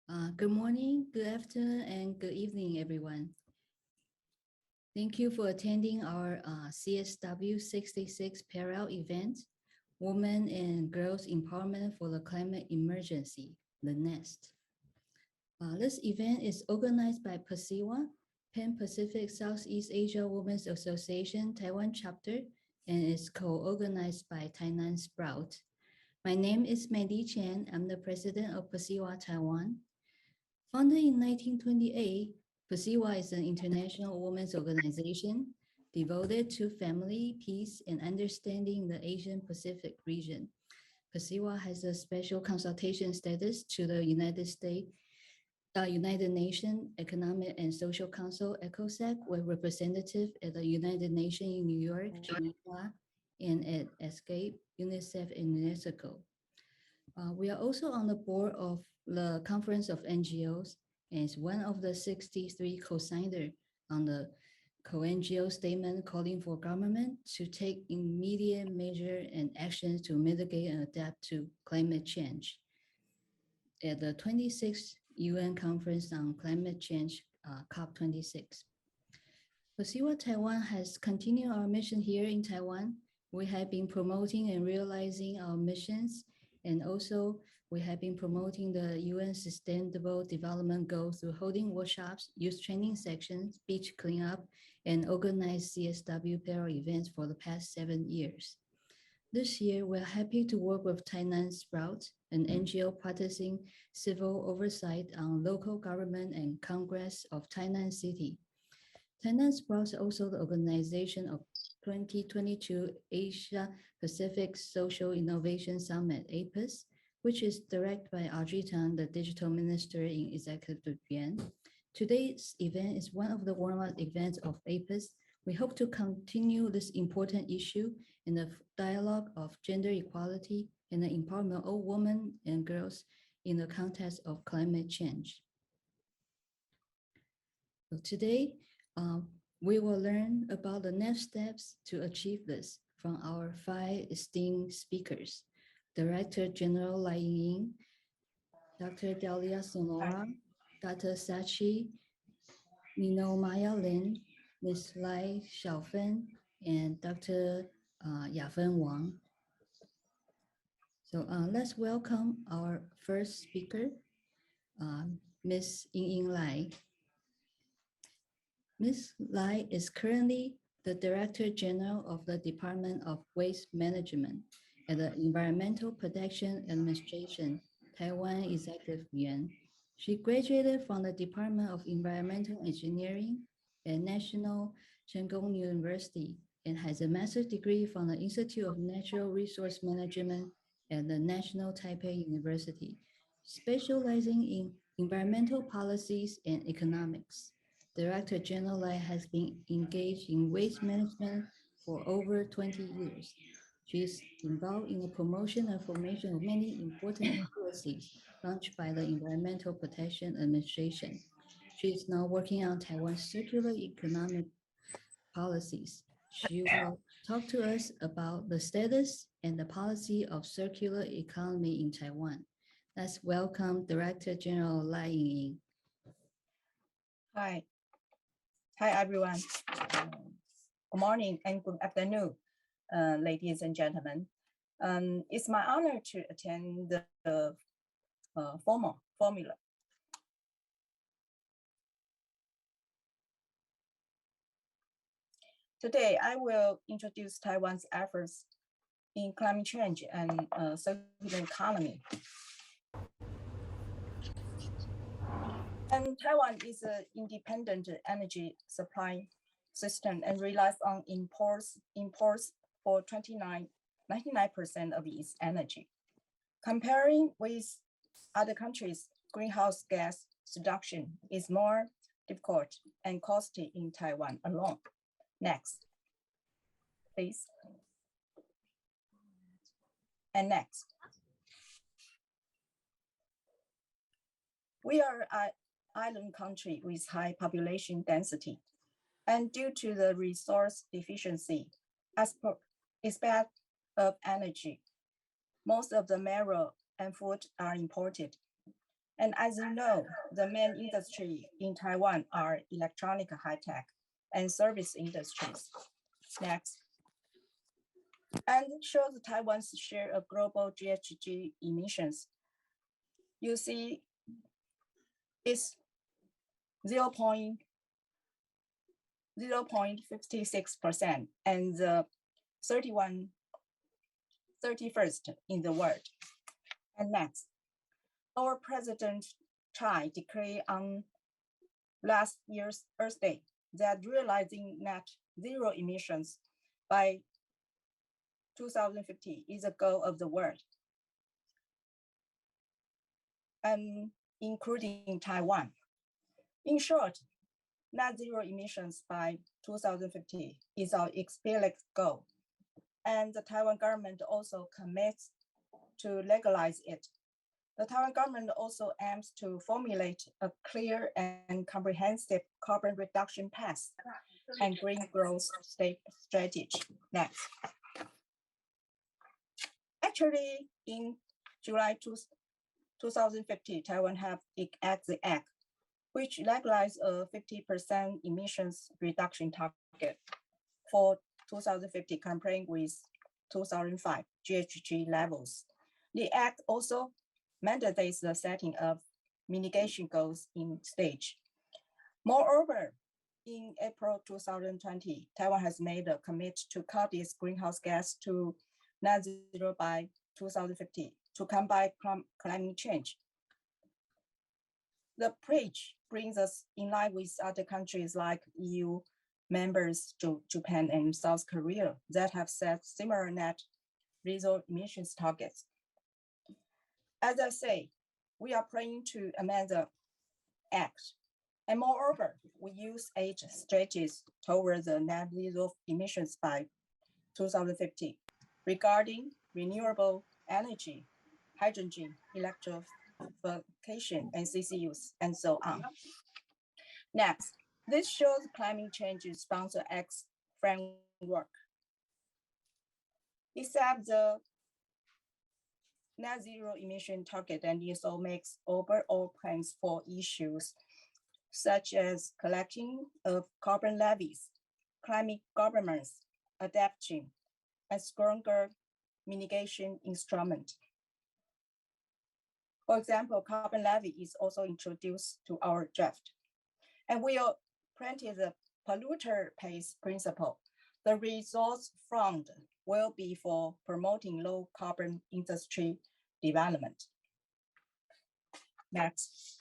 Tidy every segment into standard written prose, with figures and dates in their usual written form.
Good morning, good afternoon, and good evening, everyone. Thank you for attending our CSW 66 Parallel event, Women and Girls Empowerment for the Climate Emergency, the NEST. This event is organized by PPSEAWA, Pan-Pacific Southeast Asia Women's Association Taiwan chapter, and is co-organized by Tainan Sprout. My name is Mandy Chen. I'm the president of PPSEAWA Taiwan. Founded in 1928, PPSEAWA is an international women's organization devoted to family, peace, and understanding the Asian Pacific region. PPSEAWA has a special consultation status to the United Nations Economic and Social Council, ECOSOC, with representative at the United Nations in New York, Geneva, and at ESCAPE, UNICEF, and UNESCO. We are also on the board of the Conference of NGOs and is one of the 63 co-signers on the co-NGO statement calling for government to take immediate measures and actions to mitigate and adapt to climate change. At the 26th UN Conference on Climate Change, COP26. PPSEAWA Taiwan has continued our mission here in Taiwan. We have been promoting and realizing our missions, and also we have been promoting the UN Sustainable Development Goals through holding workshops, youth training sections, beach cleanup, and organized CSW parallel events for the past 7 years. This year, we're happy to work with Tainan Sprout, an NGO practicing civil oversight on local government and Congress of Tainan City. Tainan Sprout is also the organization of 2022 Asia Pacific Social Innovation Summit, APIS, which is directed by Audrey Tang, the Digital Minister in Executive Yuan. Today's event is one of the warm-up events of APIS. We hope to continue this important issue in the dialogue of gender equality and the empowerment of women and girls in the context of climate change. So today, we will learn about the next steps to achieve this from our 5 esteemed speakers. Director General Lai Ying, Dr. Delia Sonora, Dr. Sachi Nino Maya Lin, Ms. Lai Xiaofen, and Dr. Yafen Wang. So let's welcome our first speaker, Ms. Ying Lai. Ms. Lai is currently the Director General of the Department of Waste Management at the Environmental Protection Administration, Taiwan Executive Yuan. She graduated from the Department of Environmental Engineering at National Cheng Kung University and has a master's degree from the Institute of Natural Resource Management at the National Taipei University, specializing in environmental policies and economics. Director General Lai has been engaged in waste management for over 20 years. She is involved in the promotion and formation of many important policies launched by the Environmental Protection Administration. She is now working on Taiwan's circular economic policies. She will talk to us about the status and the policy of circular economy in Taiwan. Let's welcome Director General Lai Ying. Hi. Hi, everyone. Good morning and good afternoon, ladies and gentlemen. It's my honor to attend the formula. Today, I will introduce Taiwan's efforts in climate change and circular economy. And Taiwan is an independent energy supply system and relies on imports for 99% of its energy. Comparing with other countries, greenhouse gas reduction is more difficult and costly in Taiwan alone. Next, please. And next. We are an island country with high population density, and due to the resource deficiency aspect of energy, most of the mineral and food are imported. And as you know, the main industry in Taiwan are electronic high-tech and service industries. Next. And it shows Taiwan's share of global GHG emissions. You see, it's 0.56% and the 31st in the world. And next, our President Chai declared on last year's Earth Day that realizing net zero emissions by 2050 is a goal of the world, and including Taiwan. In short, net zero emissions by 2050 is our explicit goal, and the Taiwan government also commits to legalize it. The Taiwan government also aims to formulate a clear and comprehensive carbon reduction path and green growth strategy. Next. Actually, in July 2050, Taiwan have enacted the act, which legalized a 50% emissions reduction target for 2050 comparing with 2005 GHG levels. The act also mandates the setting of mitigation goals in stage. Moreover, in April 2020, Taiwan has made a commitment to cut its greenhouse gas to net zero by 2050 to combat climate change. The pledge brings us in line with other countries like EU members, Japan and South Korea that have set similar net zero emissions targets. As I say, we are planning to amend the act. And moreover, we use 8 strategies towards the net zero emissions by 2050 regarding renewable energy, hydrogen, electrification, and CCUs, and so on. Next, this shows climate change sponsor X framework. It sets the net zero emission target and also makes overall plans for issues such as collecting of carbon levies, climate governance, adaptation, and stronger mitigation instrument. For example, carbon levy is also introduced to our draft. And we will practice the polluter pays principle. The resource fund will be for promoting low carbon industry development. Next.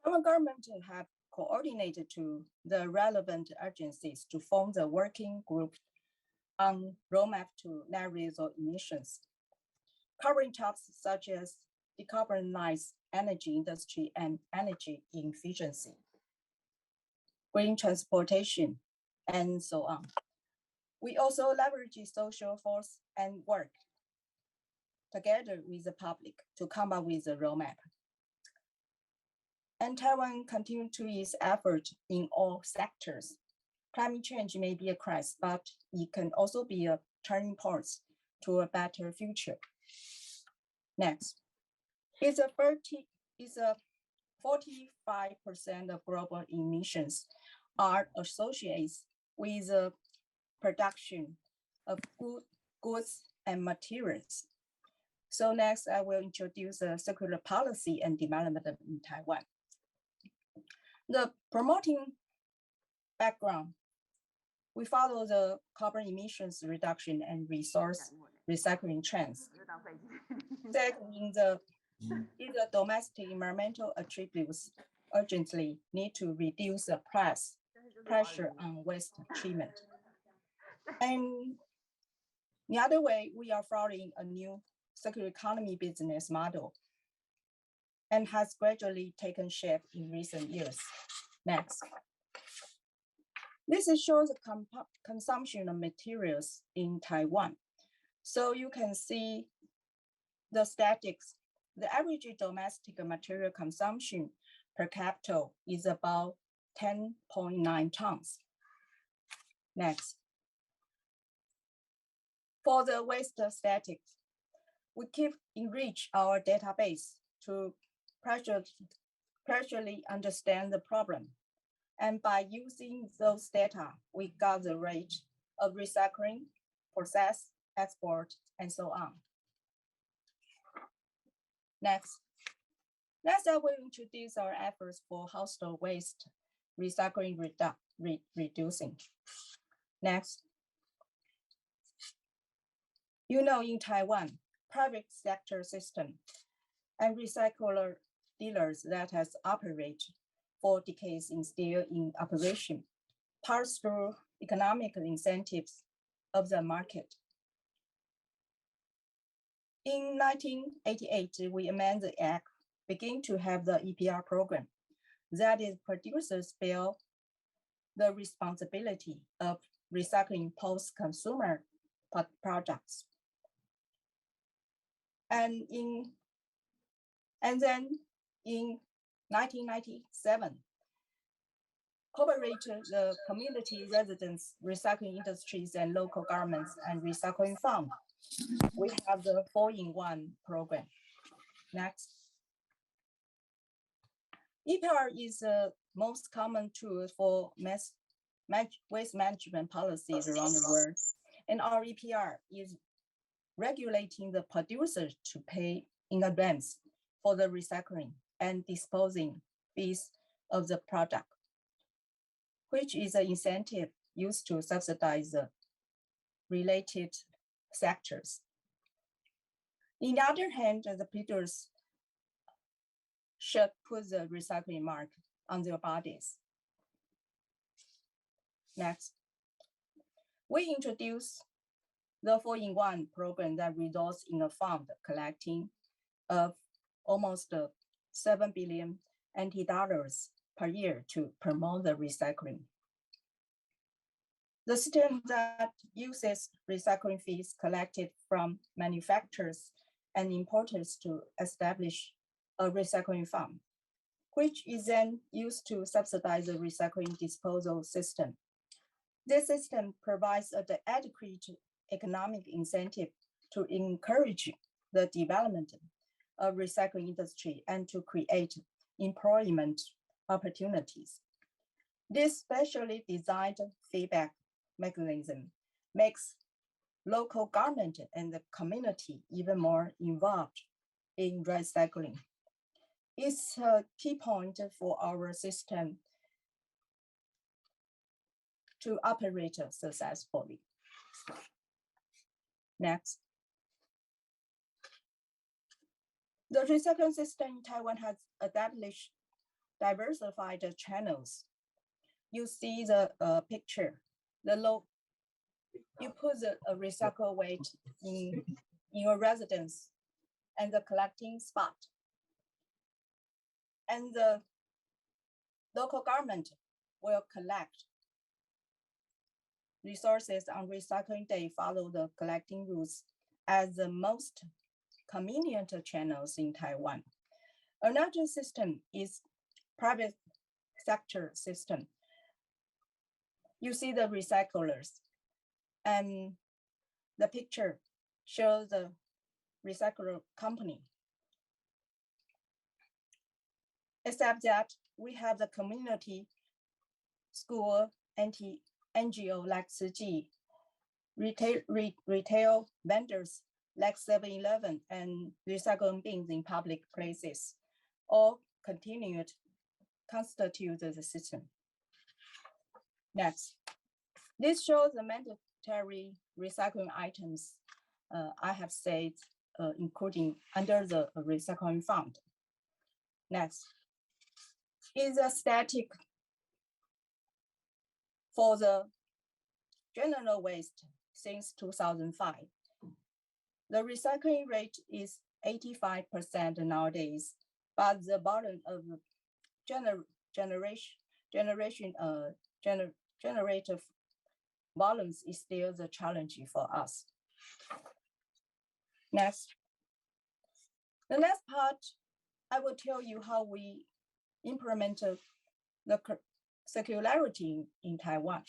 Our government have coordinated to the relevant agencies to form the working group on roadmap to net zero emissions, covering topics such as decarbonized energy industry and energy efficiency, green transportation, and so on. We also leverage social force and work together with the public to come up with a roadmap. And Taiwan continues to its effort in all sectors. Climate change may be a crisis, but it can also be a turning point to a better future. Next, it's a 45% of global emissions are associated with the production of goods and materials. So next, I will introduce the circular policy and development in Taiwan. The promoting background, we follow the carbon emissions reduction and resource recycling trends. Second, the domestic environmental attributes urgently need to reduce the pressure on waste treatment. And the other way, we are following a new circular economy business model and has gradually taken shape in recent years. Next. This shows the consumption of materials in Taiwan. So you can see the statistics. The average domestic material consumption per capita is about 10.9 tons. Next. For the waste statistics, We keep enrich our database to gradually understand the problem. And by using those data, we got the rate of recycling, process, export, and so on. Next I will introduce our efforts for household waste recycling reducing. Next, in Taiwan, private sector system and recycler dealers that has operated for decades is still in operation, passed through economic incentives of the market. In 1988, we amended the Act, begin to have the EPR program. That is, producers bear the responsibility of recycling post-consumer products. And then in 1997, cooperated the community residents, recycling industries, and local governments and recycling fund. We have the 4-in-1 program. Next. EPR is the most common tool for waste management policies around the world. And our EPR is regulating the producers to pay in advance for the recycling and disposing fees of the product, which is an incentive used to subsidize the related sectors. On the other hand, the producers should put the recycling mark on their bodies. Next, we introduce the 4-in-1 program that results in a fund collecting of almost 7 billion NT dollars per year to promote the recycling. The system that uses recycling fees collected from manufacturers and importers to establish a recycling fund, which is then used to subsidize the recycling disposal system. This system provides the adequate economic incentive to encourage the development of recycling industry and to create employment opportunities. This specially designed feedback mechanism makes local government and the community even more involved in recycling. It's a key point for our system to operate successfully. Next. The recycling system in Taiwan has established diversified channels. You see the picture. You put the recycle weight in your residence and the collecting spot. And the local government will collect resources on recycling day, follow the collecting routes as the most convenient channels in Taiwan. Another system is private sector system. You see the recyclers, and the picture shows the recycler company. Except that we have the community, school, NGO like Tzu retail vendors like 7-Eleven and recycling bins in public places, all constitute the system. Next, this shows the mandatory recycling items I have said, including under the recycling fund. Next is a static for the general waste since 2005. The recycling rate is 85% nowadays, but the volume of generative volumes is still the challenge for us. Next. The next part, I will tell you how we implemented the circularity in Taiwan.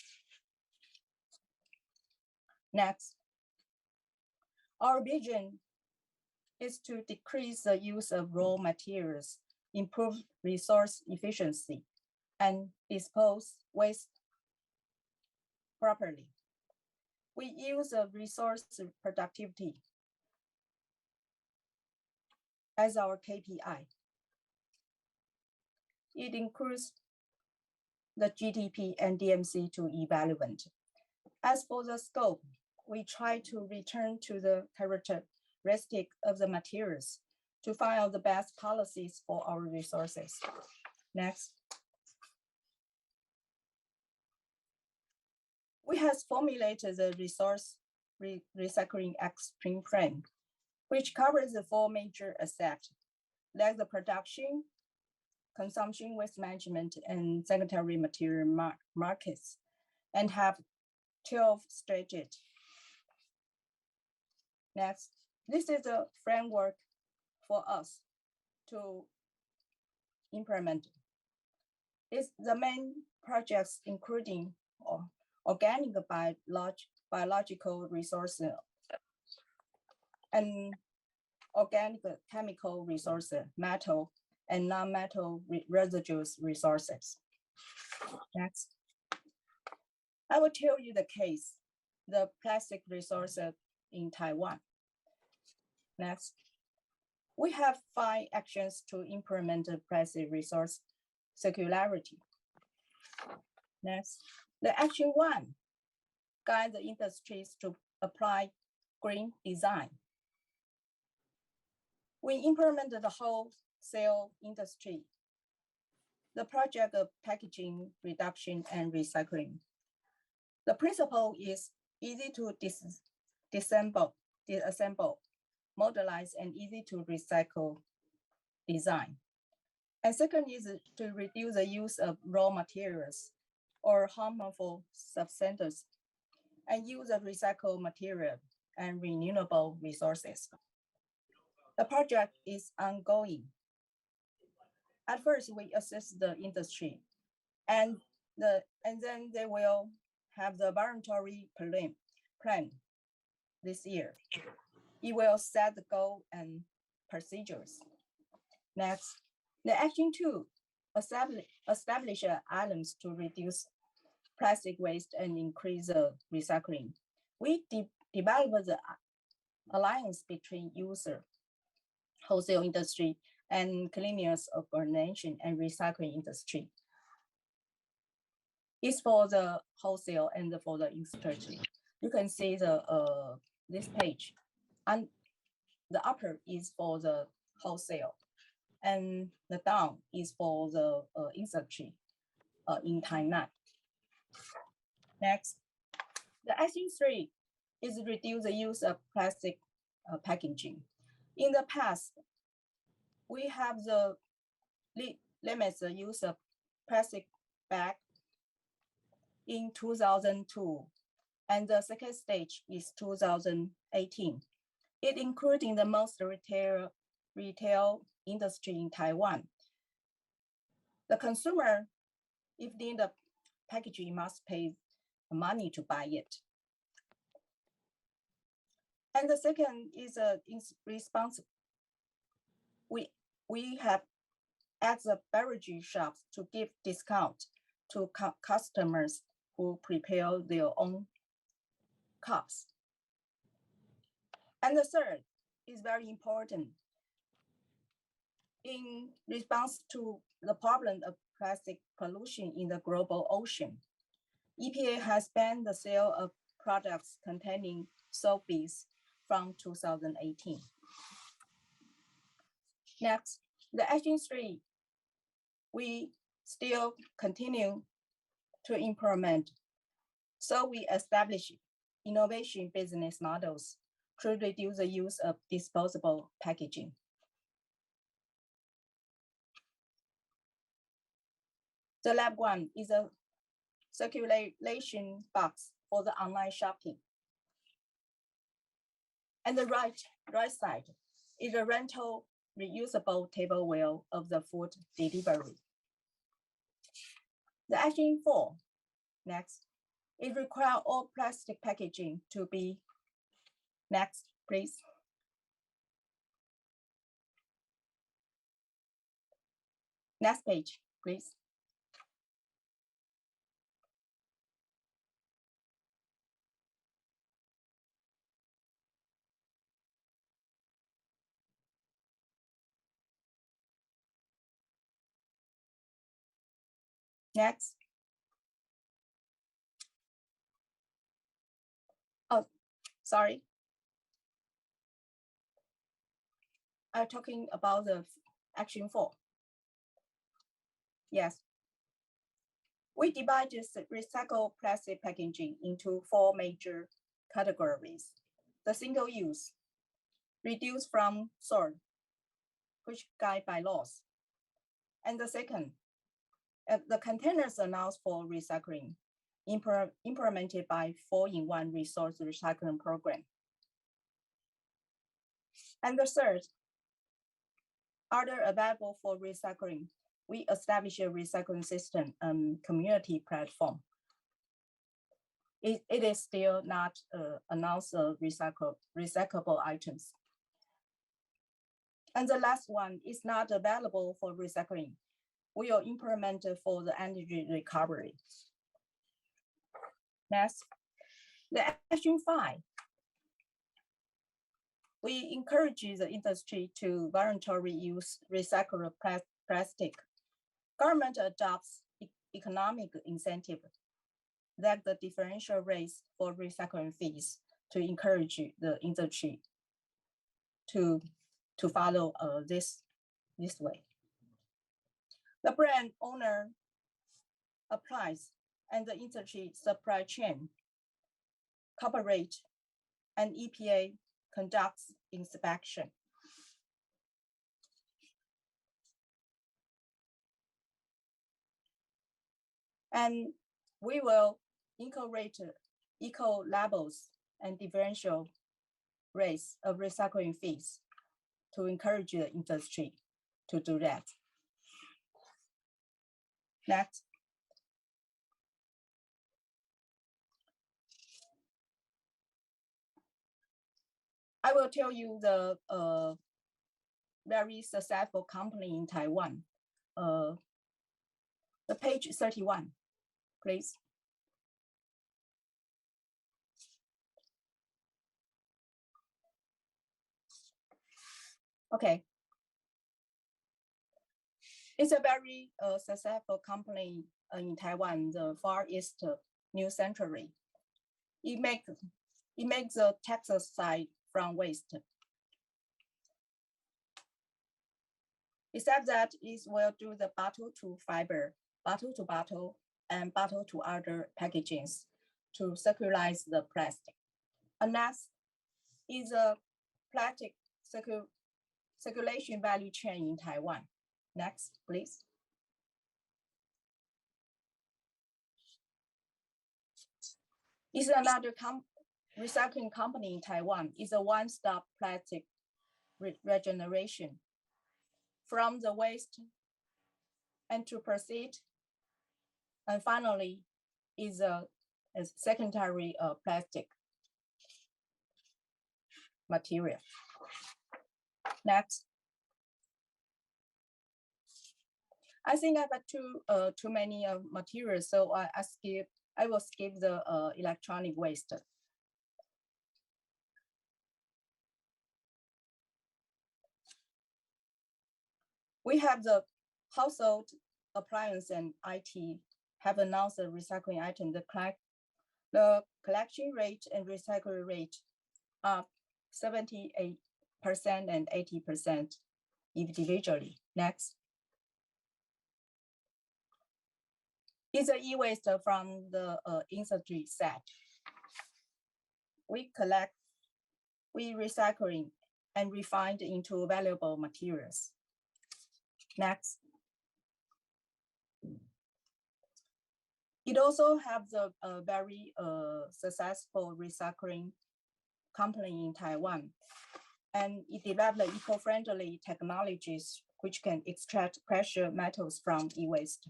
Next, our vision is to decrease the use of raw materials, improve resource efficiency, and dispose waste properly. We use resource productivity as our KPI. It includes the GDP and DMC to evaluate. As for the scope, we try to return to the characteristic of the materials to find out the best policies for our resources. Next. We have formulated the resource recycling action plan, which covers the 4 major aspects, like the production, consumption, waste management, and secondary material markets, and have 12 strategies. Next, this is a framework for us to implement. It's the main projects including organic biological resources and organic chemical resources, metal and non-metal residues resources. Next. I will tell you the case, the plastic resources in Taiwan. Next. We have 5 actions to implement the plastic resource circularity. Next. The action 1, guide the industries to apply green design. We implemented the wholesale industry, the project of packaging reduction and recycling. The principle is easy to disassemble, modelize, and easy to recycle design. And second is to reduce the use of raw materials or harmful substances and use of recycled material and renewable resources. The project is ongoing. At first, we assess the industry, and then they will have the voluntary plan this year. It will set the goal and procedures. Next, the action 2, establish items to reduce plastic waste and increase the recycling. We developed the alliance between user, wholesale industry, and cleanliness organization and recycling industry. It's for the wholesale and for the industry. You can see the this page, and the upper is for the wholesale, and the down is for the industry in Tainan. Next, the action 3 is reduce the use of plastic packaging. In the past, we have the limits the use of plastic bag in 2002, and the second stage is 2018. It including the most retail industry in Taiwan. The consumer, if they need the packaging, must pay money to buy it. And the second is a response. We have asked the beverage shops to give discount to customers who prepare their own cups. And the third is very important. In response to the problem of plastic pollution in the global ocean, EPA has banned the sale of products containing soap beads from 2018. Next, the action 3, we still continue to implement. So we establish innovation business models to reduce the use of disposable packaging. The lab 1 is a circulation box for the online shopping. And the right side is a rental reusable tableware of the food delivery. The action 4, next, it requires all plastic packaging to be, next, please. Next page, please. Next. Oh, sorry. I'm talking about the action 4. Yes. We divide this recycled plastic packaging into 4 major categories. The single use, reduce from source, which guide by laws. And the second, the containers announced for recycling, implemented by 4-in-1 resource recycling program. And the third, other available for recycling, we establish a recycling system and community platform. It is still not announced recyclable items. And the last one is not available for recycling. We will implement for the energy recovery. Next, the action 5. We encourage the industry to voluntarily use recycled plastic. Government adopts economic incentive like the differential rates for recycling fees to encourage the industry to follow this way. The brand owner applies and the industry supply chain cooperate and EPA conducts inspection. And we will incorporate eco labels and differential rates of recycling fees to encourage the industry to do that. Next. I will tell you the very successful company in Taiwan. The page 31, please. Okay. It's a very successful company in Taiwan, the Far East New Century. It makes the Texas side from waste. Except that it will do the bottle to fiber, bottle to bottle, and bottle to other packagings to circularize the plastic. And next is a plastic circulation value chain in Taiwan. Next, please. It's another recycling company in Taiwan. It's a one-stop plastic regeneration from the waste and to proceed. And finally, is a secondary plastic material. Next. I think I have too many materials, so I will skip the electronic waste. We have the household appliance and IT have announced the recycling item. The collection rate and recycling rate are 78% and 80% individually. Next. It's an e-waste from the industry set. We collect, we recycling and refined into valuable materials. Next. It also has a very successful recycling company in Taiwan, and it developed eco-friendly technologies which can extract precious metals from e-waste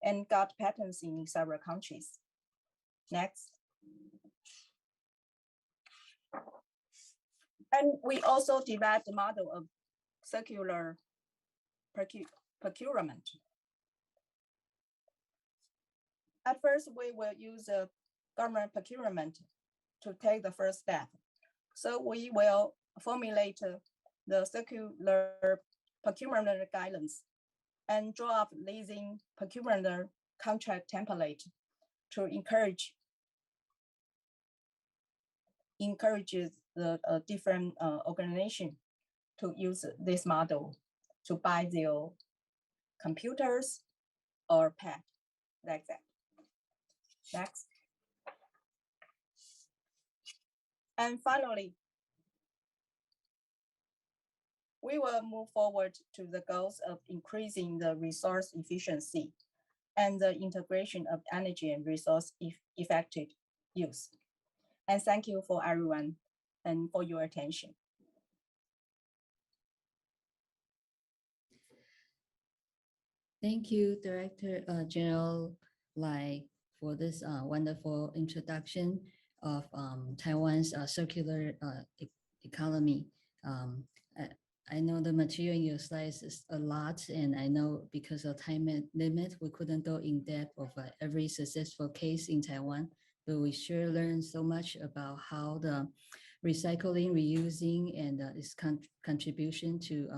and got patents in several countries. Next. And we also developed the model of circular procurement At first, we will use government procurement to take the first step. So we will formulate the circular procurement guidelines and draw up leasing procurement contract template to encourage the different organization to use this model to buy their computers or pad, like that. Next. And finally, we will move forward to the goals of increasing the resource efficiency and the integration of energy and resource effective use. And thank you for everyone and for your attention. Thank you, Director General Lai, for this wonderful introduction of Taiwan's circular economy. I know the material in your slides is a lot, and I know because of time limit, we couldn't go in depth of every successful case in Taiwan, but we sure learned so much about how the recycling, reusing, and its contribution to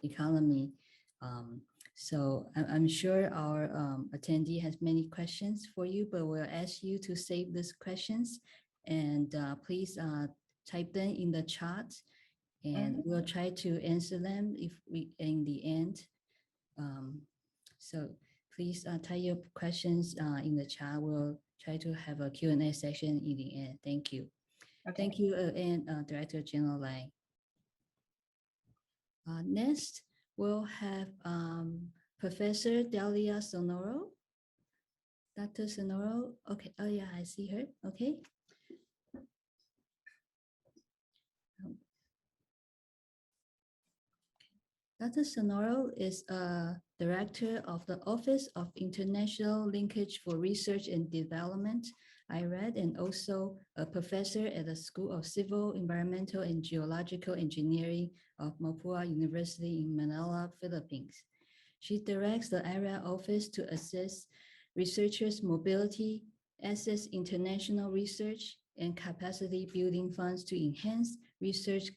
economy. So I'm sure our attendee has many questions for you, but we'll ask you to save these questions and please type them in the chat, and we'll try to answer them if we in the end. So please type your questions in the chat. We'll try to have a Q&A session in the end. Thank you. Okay. Thank you, and Director General Lai. Next, we'll have Professor Delia Sonoro. Dr. Sonoro, okay, oh yeah, I see her, okay. Dr. Sonoro is a director of the Office of International Linkage for Research and Development, IRED, and also a professor at the School of Civil, Environmental, and Geological Engineering of Mapua University in Manila, Philippines. She directs the area office to assist researchers' mobility, assess international research, and capacity building funds to enhance research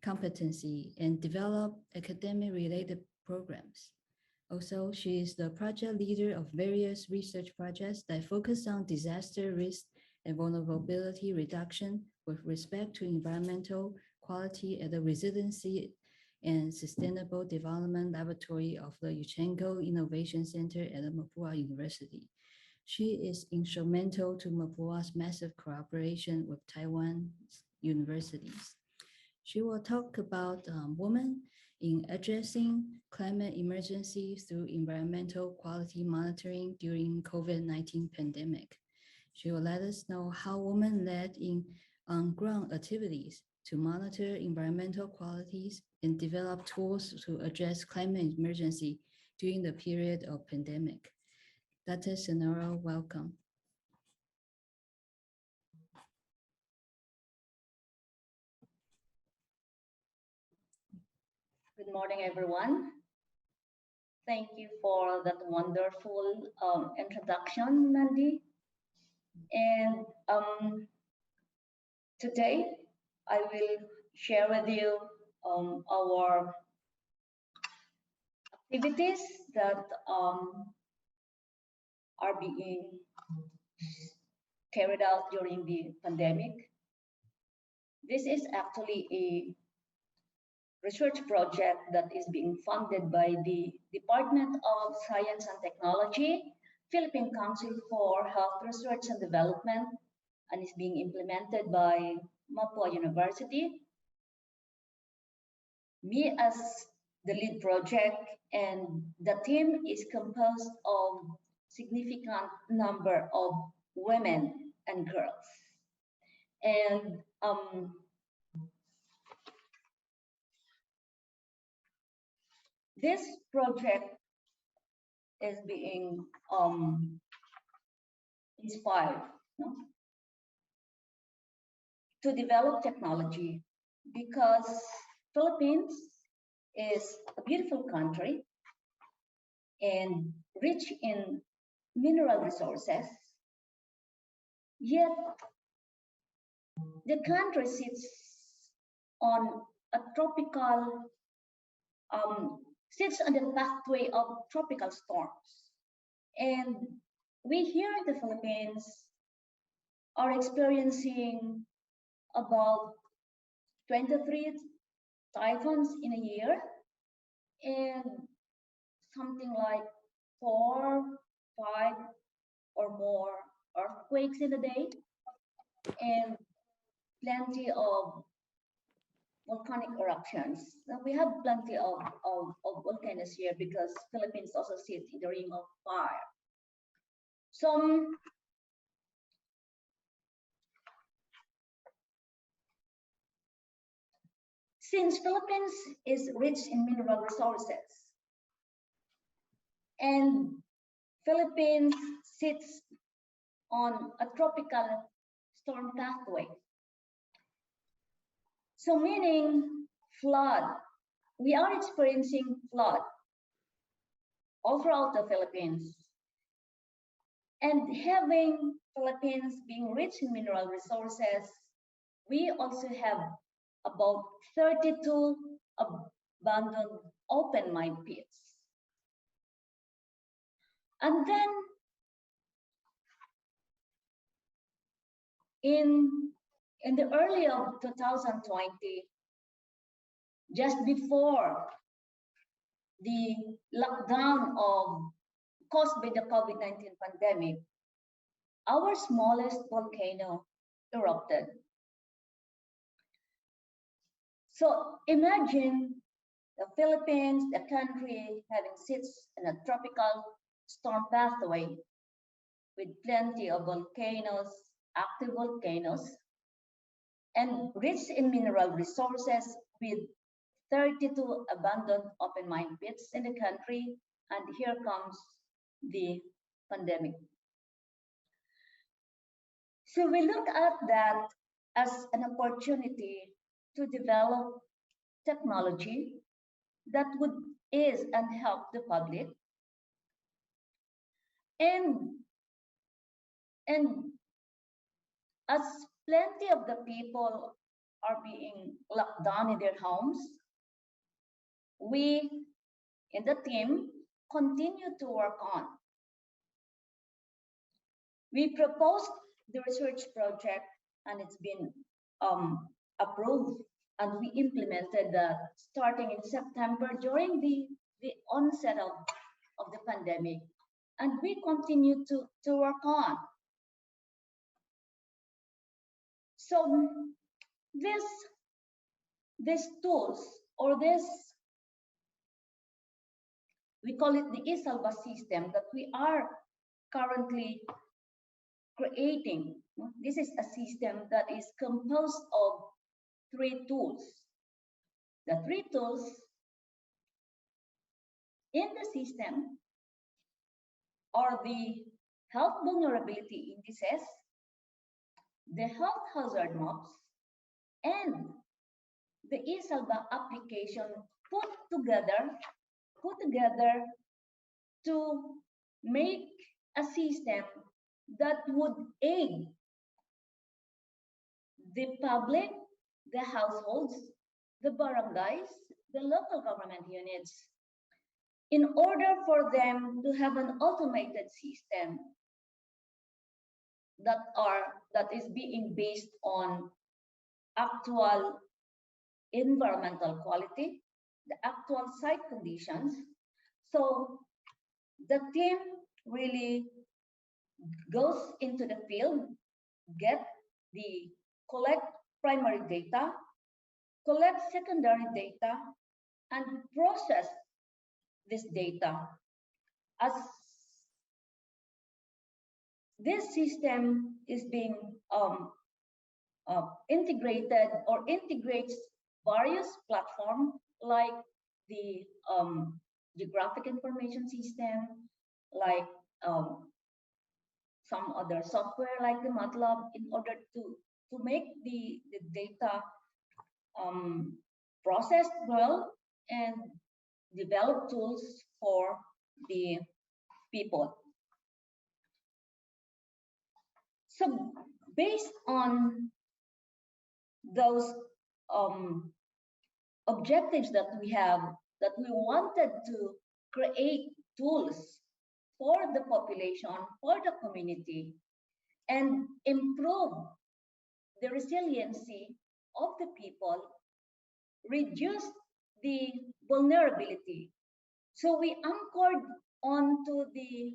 competency and develop academic-related programs. Also, she is the project leader of various research projects that focus on disaster risk and vulnerability reduction with respect to environmental quality at the Resiliency and Sustainable Development Laboratory of the Uchenko Innovation Center at the Mapua University. She is instrumental to Mapua's massive cooperation with Taiwan's universities. She will talk about women in addressing climate emergency through environmental quality monitoring during COVID-19 pandemic. She will let us know how women led in on-ground activities to monitor environmental qualities and develop tools to address climate emergency during the period of pandemic. Dr. Sonoro, welcome. Good morning, everyone. Thank you for that wonderful introduction, Mandy. And today I will share with you our activities that are being carried out during the pandemic. This is actually a research project that is being funded by the Department of Science and Technology, Philippine Council for Health Research and Development, and is being implemented by Mapua University. Me as the lead project, and the team is composed of significant number of women and girls. And this project is being inspired to develop technology, because Philippines is a beautiful country and rich in mineral resources, yet the country sits on a tropical, sits on the pathway of tropical storms. And we here in the Philippines are experiencing about 23 typhoons in a year and something like 4, 5 or more earthquakes in a day and plenty of volcanic eruptions. Now we have plenty of volcanoes here because Philippines also sits in the ring of fire. So since Philippines is rich in mineral resources and Philippines sits on a tropical storm pathway, so meaning flood, we are experiencing flood all throughout the Philippines. And having Philippines being rich in mineral resources, we also have about 32 abandoned open mine pits. And then in the early of 2020, just before the lockdown caused by the COVID-19 pandemic, our smallest volcano erupted. So imagine the Philippines, the country, having sits in a tropical storm pathway with plenty of volcanoes, active volcanoes, and rich in mineral resources with 32 abandoned open mine pits in the country, and here comes the pandemic. So we look at that as an opportunity to develop technology that would ease and help the public. And as plenty of the people are being locked down in their homes, we in the team continue to work on. We proposed the research project and it's been approved, and we implemented that starting in September during the onset of the pandemic, and we continue to work on. So these tools, or this, we call it the PPSEAWA system that we are currently creating. This is a system that is composed of 3 tools. The 3 tools in the system are the health vulnerability indices, the health hazard maps, and the PPSEAWA application put together to make a system that would aid the public, the households, the barangays, the local government units, in order for them to have an automated system that is being based on actual environmental quality, the actual site conditions. So the team really goes into the field, collect primary data, collect secondary data, and process this data. As this system is being integrated or integrates various platforms like the geographic information system, like some other software like the MATLAB, in order to make the data processed well and develop tools for the people. So based on those objectives that we have, that we wanted to create tools for the population, for the community, and improve the resiliency of the people, reduce the vulnerability. So we anchored onto the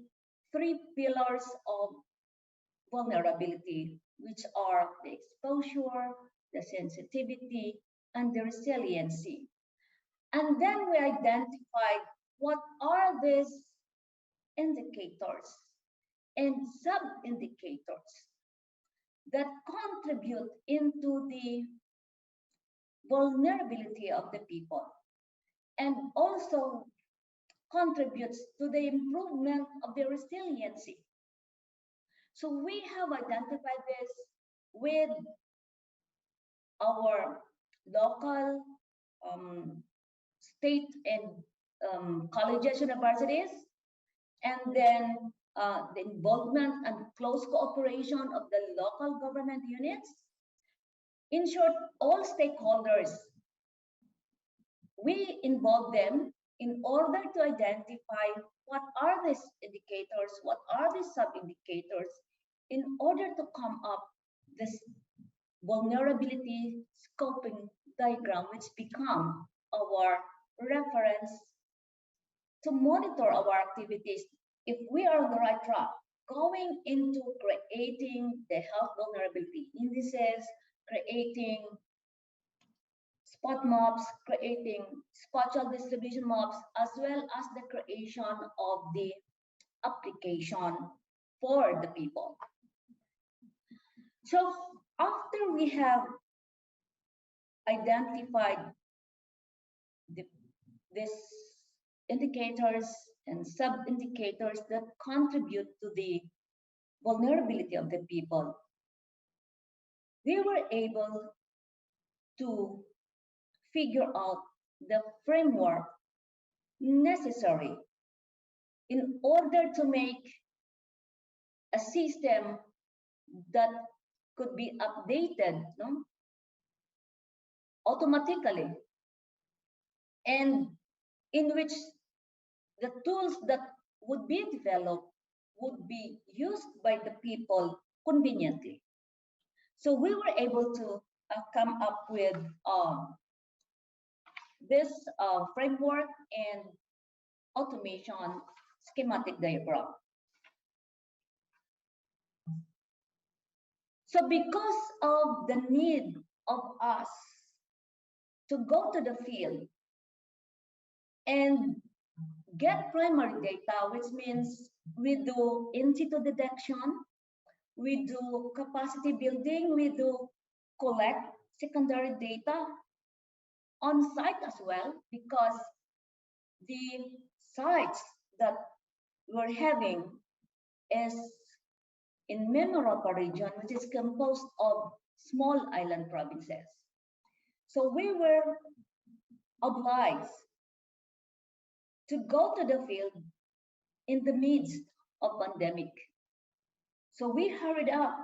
three pillars of vulnerability, which are the exposure, the sensitivity, and the resiliency. And then we identified what are these indicators and sub-indicators that contribute into the vulnerability of the people and also contributes to the improvement of the resiliency. So we have identified this with our local, state and colleges, universities, and then the involvement and close cooperation of the local government units. In short, all stakeholders, we involve them in order to identify what are these indicators, what are these sub-indicators, in order to come up this vulnerability scoping diagram, which become our reference to monitor our activities if we are on the right track, going into creating the health vulnerability indices, creating spot maps, creating spatial distribution maps, as well as the creation of the application for the people. So after we have identified these indicators and sub-indicators that contribute to the vulnerability of the people, we were able to figure out the framework necessary in order to make a system that could be updated, no, automatically, and in which the tools that would be developed would be used by the people conveniently. So we were able to come up with this framework and automation schematic diagram. So because of the need of us to go to the field and get primary data, which means we do in situ detection, we do capacity building, we do collect secondary data on site as well, because the sites that we're having is in Memorapa region, which is composed of small island provinces. So we were obliged to go to the field in the midst of pandemic. So we hurried up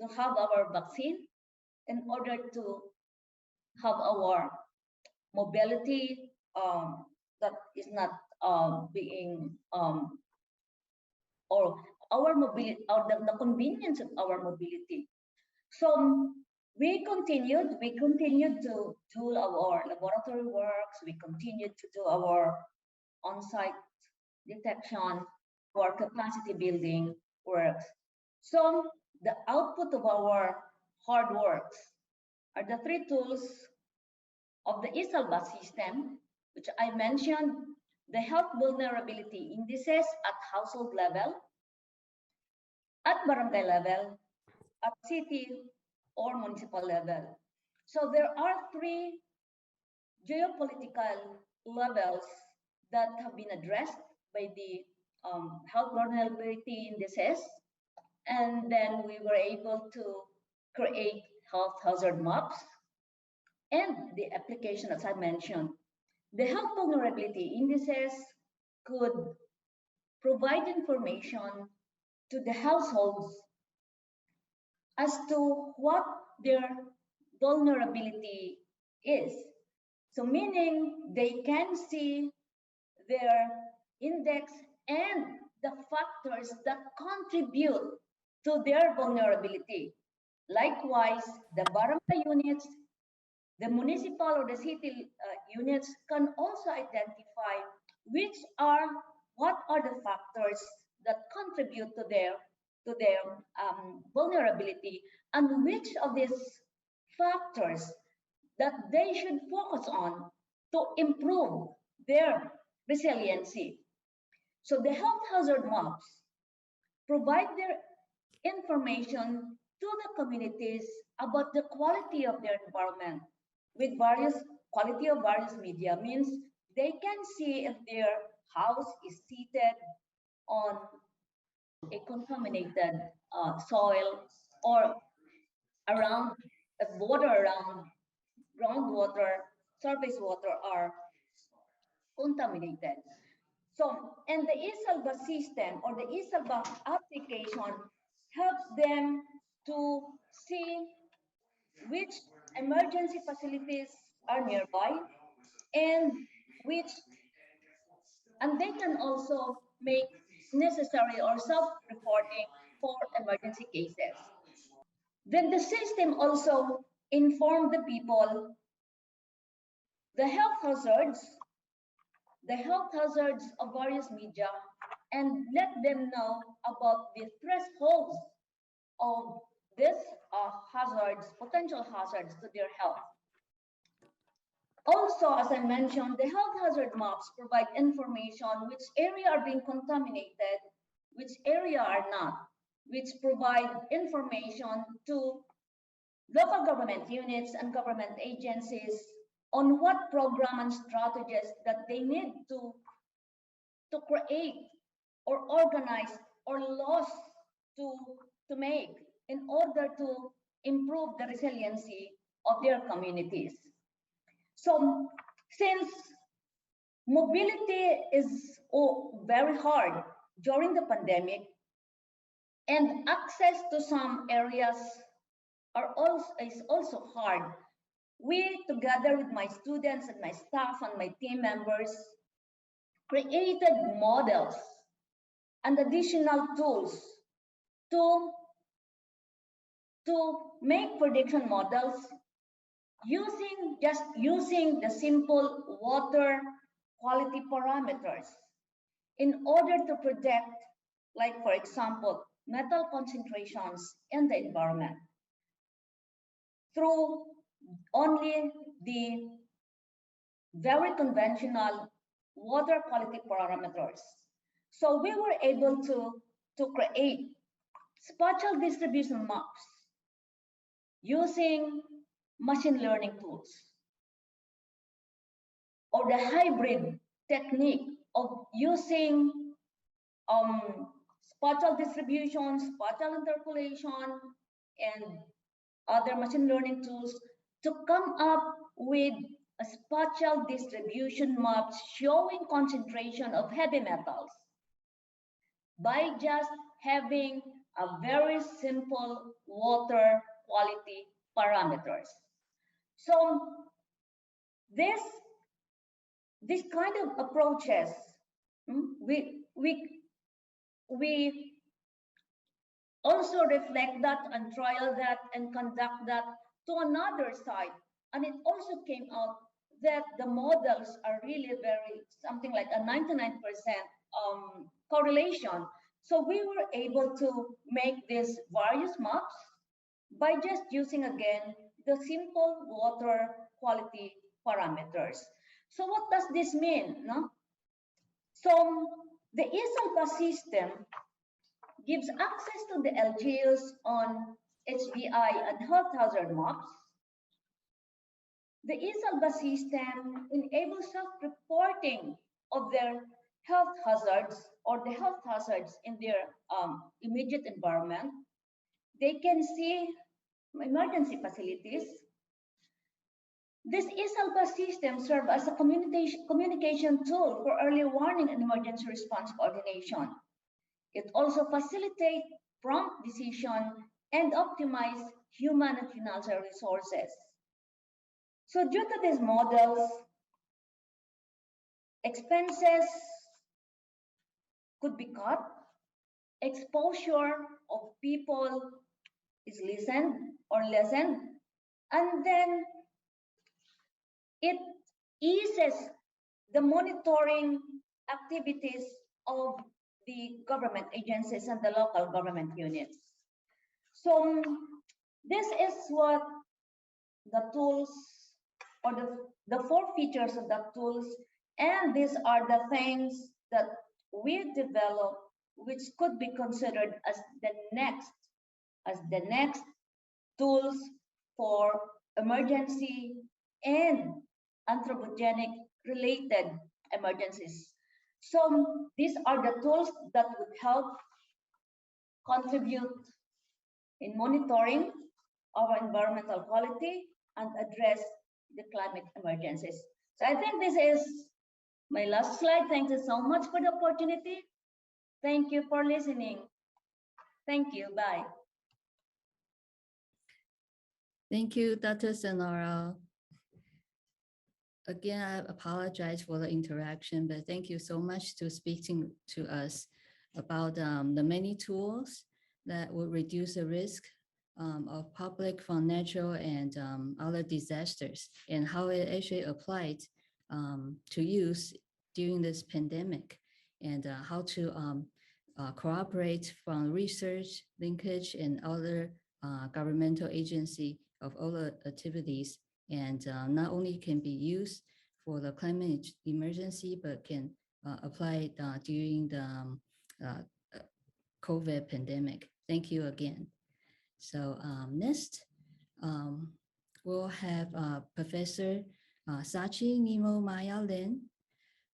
to have our vaccine in order to have our mobility that is not being or our mobility or the convenience of our mobility. So we continued to do our laboratory works, we continued to do our on-site detection, our capacity building works. So the output of our hard works are the three tools of the ESALBA system, which I mentioned, the health vulnerability indices at household level, at barangay level, at city or municipal level. So there are three geopolitical levels that have been addressed by the health vulnerability indices. And then we were able to create health hazard maps and the application, as I mentioned. The health vulnerability indices could provide information to the households as to what their vulnerability is. So meaning they can see their index and the factors that contribute to their vulnerability. Likewise, the barangay units, the municipal or the city units can also identify what are the factors that contribute to their vulnerability, and which of these factors that they should focus on to improve their resiliency. So the health hazard maps provide their information to the communities about the quality of their environment with various quality of various media. Means they can see if their house is seated on a contaminated soil, or around water around groundwater, surface water are contaminated. So, and the eSalva system or the eSalva application helps them to see which emergency facilities are nearby, and they can also make necessary or self-reporting for emergency cases. Then the system also informed the people the health hazards of various media, and let them know about the thresholds of these potential hazards to their health. Also, as I mentioned, the health hazard maps provide information which area are being contaminated, which area are not, which provide information to local government units and government agencies on what program and strategies that they need to create or organize or laws to make in order to improve the resiliency of their communities. So since mobility is very hard during the pandemic, and access to some areas is also hard, we, together with my students and my staff and my team members, created models and additional tools to make prediction models using the simple water quality parameters in order to predict, like for example, metal concentrations in the environment through only the very conventional water quality parameters. So we were able to create spatial distribution maps using machine learning tools, or the hybrid technique of using spatial distribution, spatial interpolation, and other machine learning tools to come up with a spatial distribution maps showing concentration of heavy metals by just having a very simple water quality parameters. So this kind of approaches, we also reflect that and trial that and conduct that to another side. And it also came out that the models are really very, something like a 99% correlation. So we were able to make these various maps by just using, again, the simple water quality parameters. So what does this mean? No? So the eSalva system gives access to the LGUs on HBI and health hazard maps. The eSalva system enables self-reporting of their health hazards or the health hazards in their immediate environment. They can see emergency facilities. This eSalva system serves as a communication tool for early warning and emergency response coordination. It also facilitates prompt decision and optimize human and financial resources. So due to these models, expenses could be cut, exposure of people is lessened, and then it eases the monitoring activities of the government agencies and the local government units. So this is what the tools or the four features of the tools, and these are the things that we develop which could be considered as the next tools for emergency and anthropogenic related emergencies. So these are the tools that would help contribute in monitoring our environmental quality and address the climate emergencies. So I think this is my last slide. Thank you so much for the opportunity. Thank you for listening. Thank you. Bye. Thank you, Dr. Sonora. Again, I apologize for the interaction, but thank you so much to speaking to us about the many tools that will reduce the risk of public from natural and other disasters, and how it actually applied to use during this pandemic, and how to cooperate from research, linkage, and other governmental agency of all the activities, and not only can be used for the climate emergency, but can apply during the COVID pandemic. Thank you again. So next, we'll have Professor Sachi Nemo Maya Lin.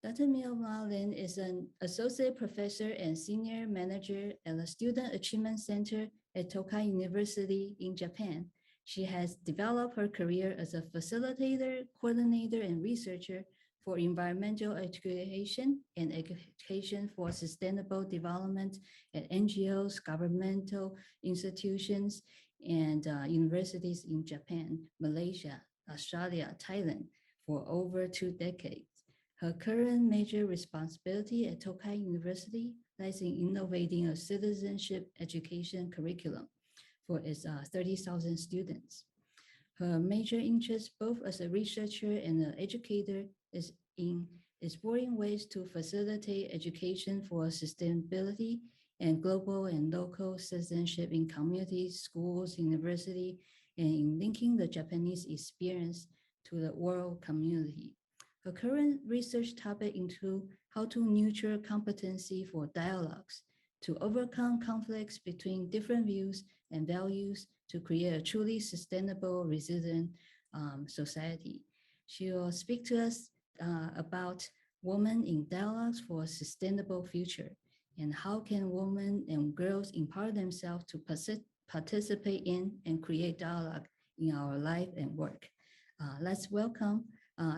Dr. Nemo Maya Lin is an associate professor and senior manager at the Student Achievement Center at Tokai University in Japan. She has developed her career as a facilitator, coordinator, and researcher for environmental education and education for sustainable development at NGOs, governmental institutions, and universities in Japan, Malaysia, Australia, Thailand for over 2 decades. Her current major responsibility at Tokai University lies in innovating a citizenship education curriculum for its 30,000 students. Her major interest, both as a researcher and an educator, is in exploring ways to facilitate education for sustainability and global and local citizenship in communities, schools, university, and in linking the Japanese experience to the world community. Her current research topic include how to nurture competency for dialogues, to overcome conflicts between different views and values to create a truly sustainable, resilient society. She will speak to us about women in dialogues for a sustainable future, and how can women and girls empower themselves to participate in and create dialogue in our life and work. Let's welcome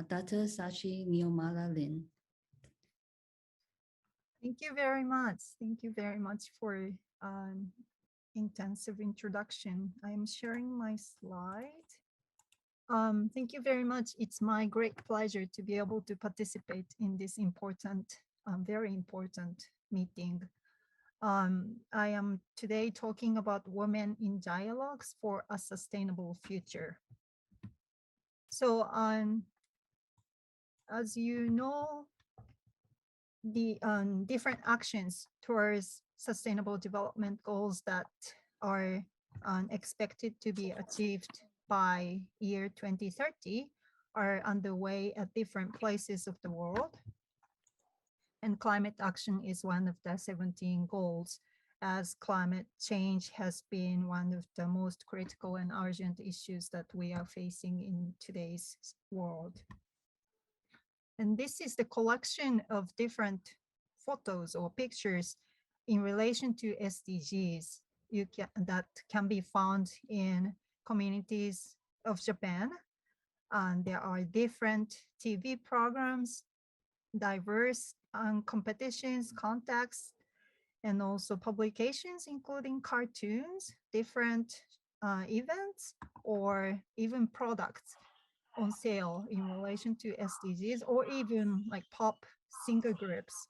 Dr. Sachi Niomala Lin. Thank you very much. Thank you very much for intensive introduction. I am sharing my slide. Thank you very much. It's my great pleasure to be able to participate in this important, very important meeting. I am today talking about women in dialogues for a sustainable future. So as you know, the different actions towards sustainable development goals that are expected to be achieved by year 2030 are underway at different places of the world. And climate action is one of the 17 goals, as climate change has been one of the most critical and urgent issues that we are facing in today's world. And this is the collection of different photos or pictures in relation to SDGs that can be found in communities of Japan. And there are different TV programs, diverse competitions, contacts, and also publications, including cartoons, different events, or even products on sale in relation to SDGs, or even like pop singer groups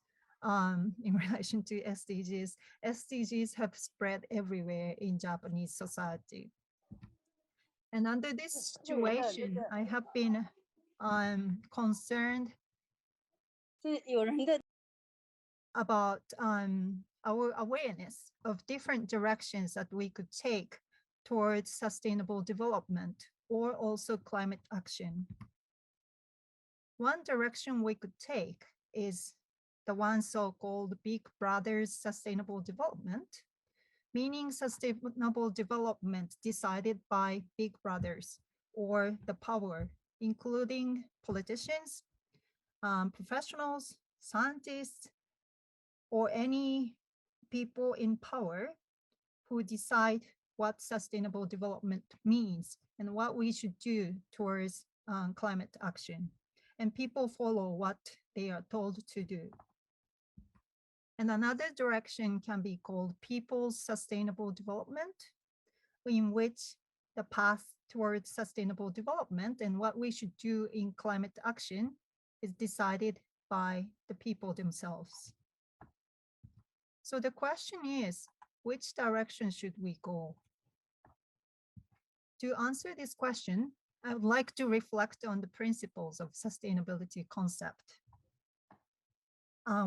in relation to SDGs. SDGs have spread everywhere in Japanese society. And under this situation, I have been concerned about our awareness of different directions that we could take towards sustainable development or also climate action. One direction we could take is the one so-called Big Brother's sustainable development, meaning sustainable development decided by big brothers or the power, including politicians, professionals, scientists, or any people in power who decide what sustainable development means and what we should do towards climate action. And people follow what they are told to do. And another direction can be called people's sustainable development, in which the path towards sustainable development and what we should do in climate action is decided by the people themselves. So the question is, which direction should we go? To answer this question, I would like to reflect on the principles of sustainability concept.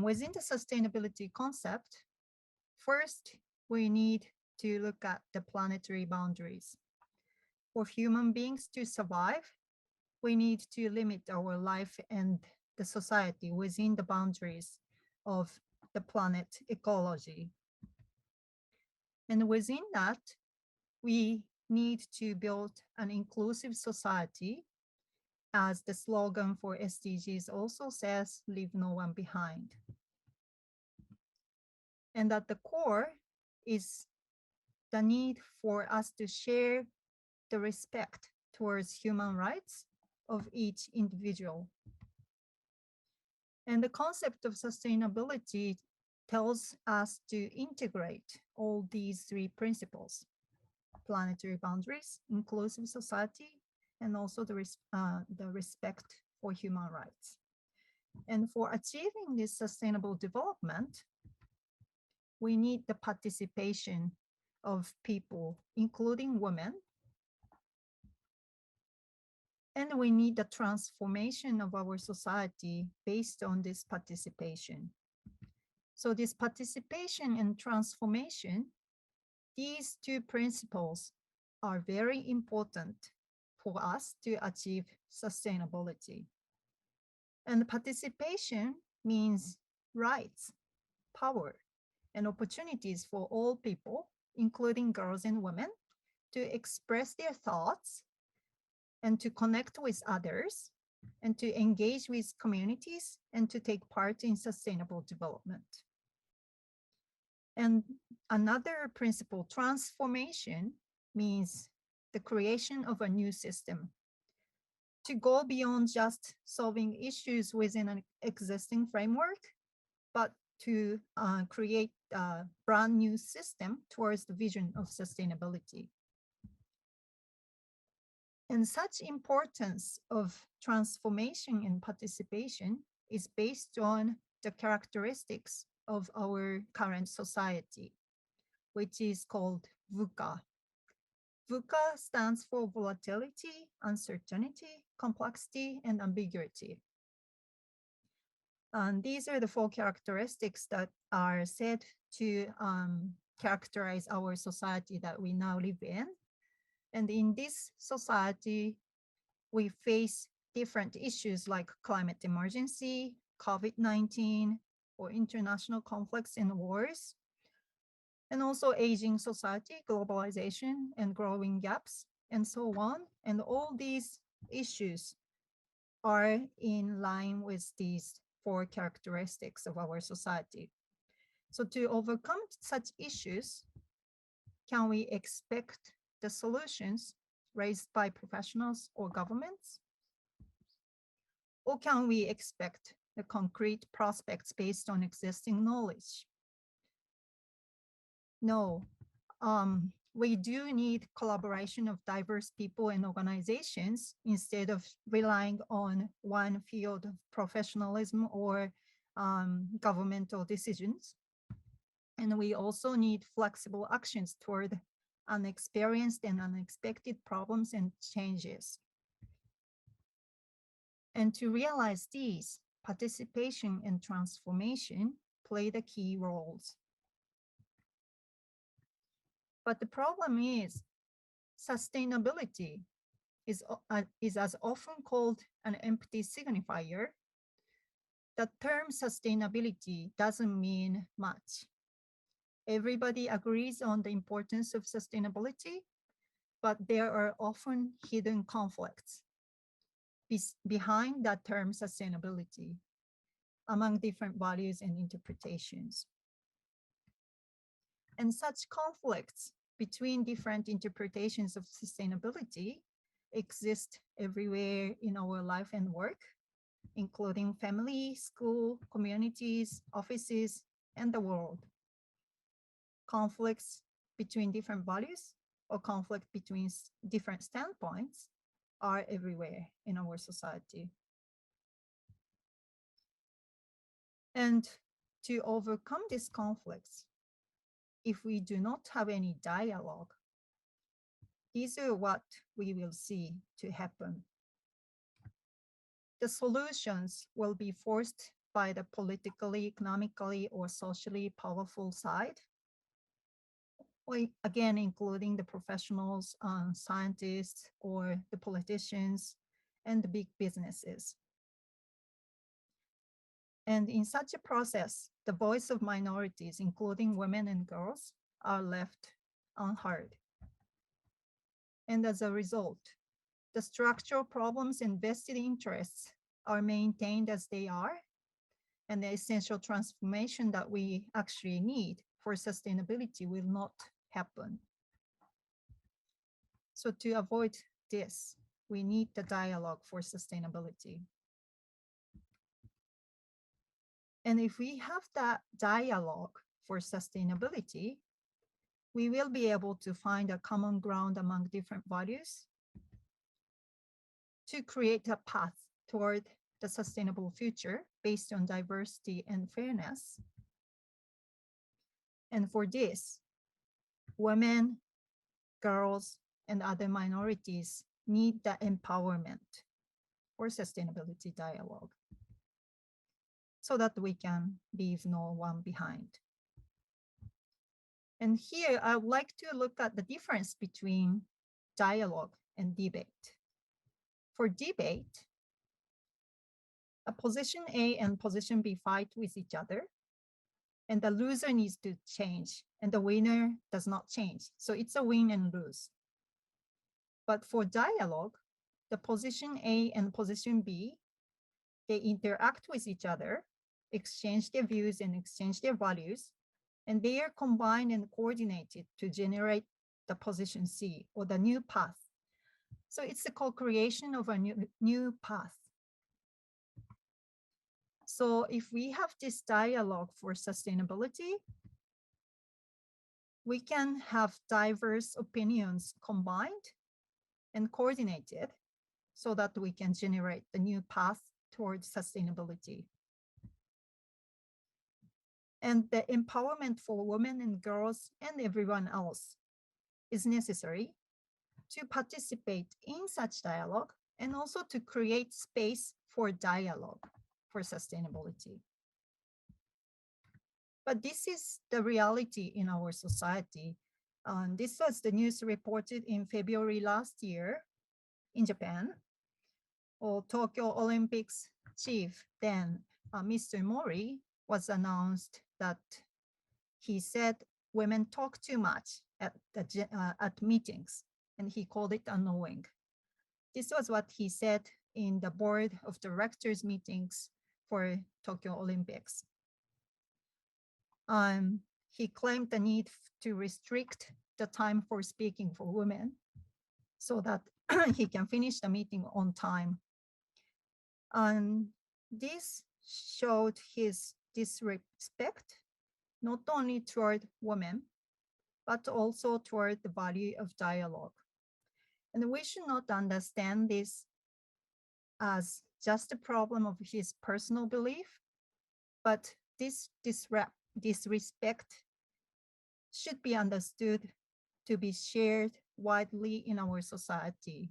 Within the sustainability concept, first, we need to look at the planetary boundaries. For human beings to survive, we need to limit our life and the society within the boundaries of the planet ecology. And within that, we need to build an inclusive society, as the slogan for SDGs also says, leave no one behind. And at the core is the need for us to share the respect towards human rights of each individual. And the concept of sustainability tells us to integrate all these three principles: planetary boundaries, inclusive society, and also the respect for human rights. And for achieving this sustainable development, we need the participation of people, including women. And we need the transformation of our society based on this participation. So this participation and transformation, these two principles are very important for us to achieve sustainability. And participation means rights, power, and opportunities for all people, including girls and women, to express their thoughts and to connect with others and to engage with communities and to take part in sustainable development. And another principle, transformation, means the creation of a new system to go beyond just solving issues within an existing framework, but to create a brand new system towards the vision of sustainability. And such importance of transformation and participation is based on the characteristics of our current society, which is called VUCA. VUCA stands for volatility, uncertainty, complexity, and ambiguity. And these are the four characteristics that are said to characterize our society that we now live in. And in this society, we face different issues like climate emergency, COVID-19, or international conflicts and wars, and also aging society, globalization, and growing gaps, and so on. And all these issues are in line with these four characteristics of our society. So to overcome such issues, can we expect the solutions raised by professionals or governments? Or can we expect the concrete prospects based on existing knowledge? No, we do need collaboration of diverse people and organizations instead of relying on one field of professionalism or governmental decisions. And we also need flexible actions toward unexperienced and unexpected problems and changes. And to realize these, participation and transformation play the key roles. But the problem is sustainability is as often called an empty signifier. The term sustainability doesn't mean much. Everybody agrees on the importance of sustainability, but there are often hidden conflicts behind that term sustainability among different values and interpretations. And such conflicts between different interpretations of sustainability exist everywhere in our life and work, including family, school, communities, offices, and the world. Conflicts between different values or conflict between different standpoints are everywhere in our society. And to overcome these conflicts, if we do not have any dialogue, these are what we will see to happen. The solutions will be forced by the politically, economically, or socially powerful side, again, including the professionals, scientists, or the politicians, and the big businesses. And in such a process, the voice of minorities, including women and girls, are left unheard. And as a result, the structural problems and vested interests are maintained as they are, and the essential transformation that we actually need for sustainability will not happen. So to avoid this, we need the dialogue for sustainability. And if we have that dialogue for sustainability, we will be able to find a common ground among different values to create a path toward the sustainable future based on diversity and fairness. And for this, women, girls, and other minorities need the empowerment for sustainability dialogue so that we can leave no one behind. And here I would like to look at the difference between dialogue and debate. For debate, a position A and position B fight with each other, and the loser needs to change, and the winner does not change. So it's a win and lose. But for dialogue, the position A and position B, they interact with each other, exchange their views and exchange their values, and they are combined and coordinated to generate the position C, or the new path. So it's the co-creation of a new path. So if we have this dialogue for sustainability, we can have diverse opinions combined and coordinated so that we can generate the new path towards sustainability. And the empowerment for women and girls and everyone else is necessary to participate in such dialogue and also to create space for dialogue for sustainability. But this is the reality in our society. This was the news reported in February last year in Japan. Tokyo Olympics chief then, Mr. Mori, was announced that he said women talk too much at meetings, and he called it annoying. This was what he said in the board of directors meetings for Tokyo Olympics. He claimed the need to restrict the time for speaking for women so that he can finish the meeting on time. And this showed his disrespect, not only toward women, but also toward the value of dialogue. And we should not understand this as just a problem of his personal belief, but this disrespect should be understood to be shared widely in our society.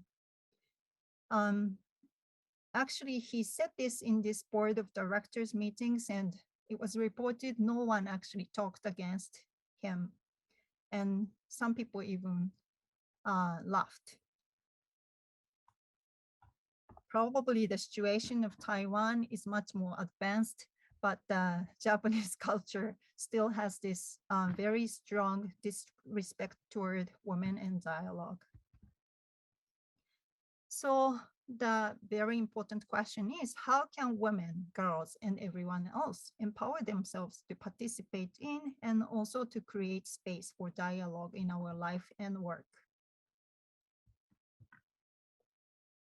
Actually, he said this in this board of directors meetings, and it was reported no one actually talked against him. And some people even laughed. Probably the situation of Taiwan is much more advanced, but the Japanese culture still has this very strong disrespect toward women and dialogue. So the very important question is, how can women, girls, and everyone else empower themselves to participate in and also to create space for dialogue in our life and work?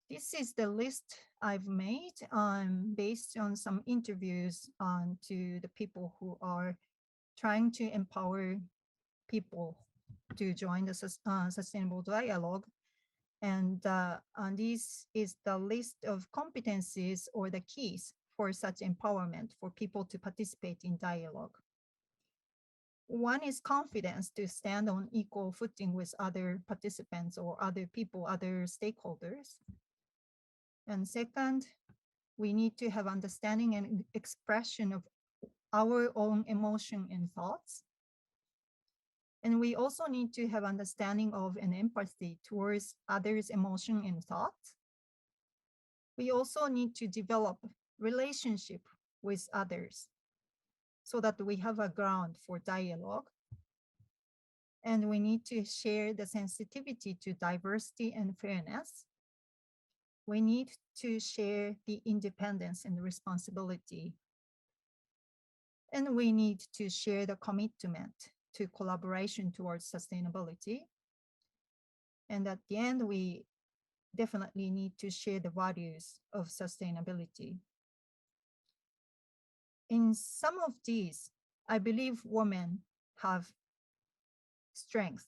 This is the list I've made based on some interviews to the people who are trying to empower people to join the sustainable dialogue. And this is the list of competencies or the keys for such empowerment for people to participate in dialogue. One is confidence to stand on equal footing with other participants or other people, other stakeholders. And second, we need to have understanding and expression of our own emotion and thoughts. And we also need to have understanding of and empathy towards others' emotion and thoughts. We also need to develop relationship with others so that we have a ground for dialogue. And we need to share the sensitivity to diversity and fairness. We need to share the independence and responsibility. And we need to share the commitment to collaboration towards sustainability. And at the end, we definitely need to share the values of sustainability. In some of these, I believe women have strength.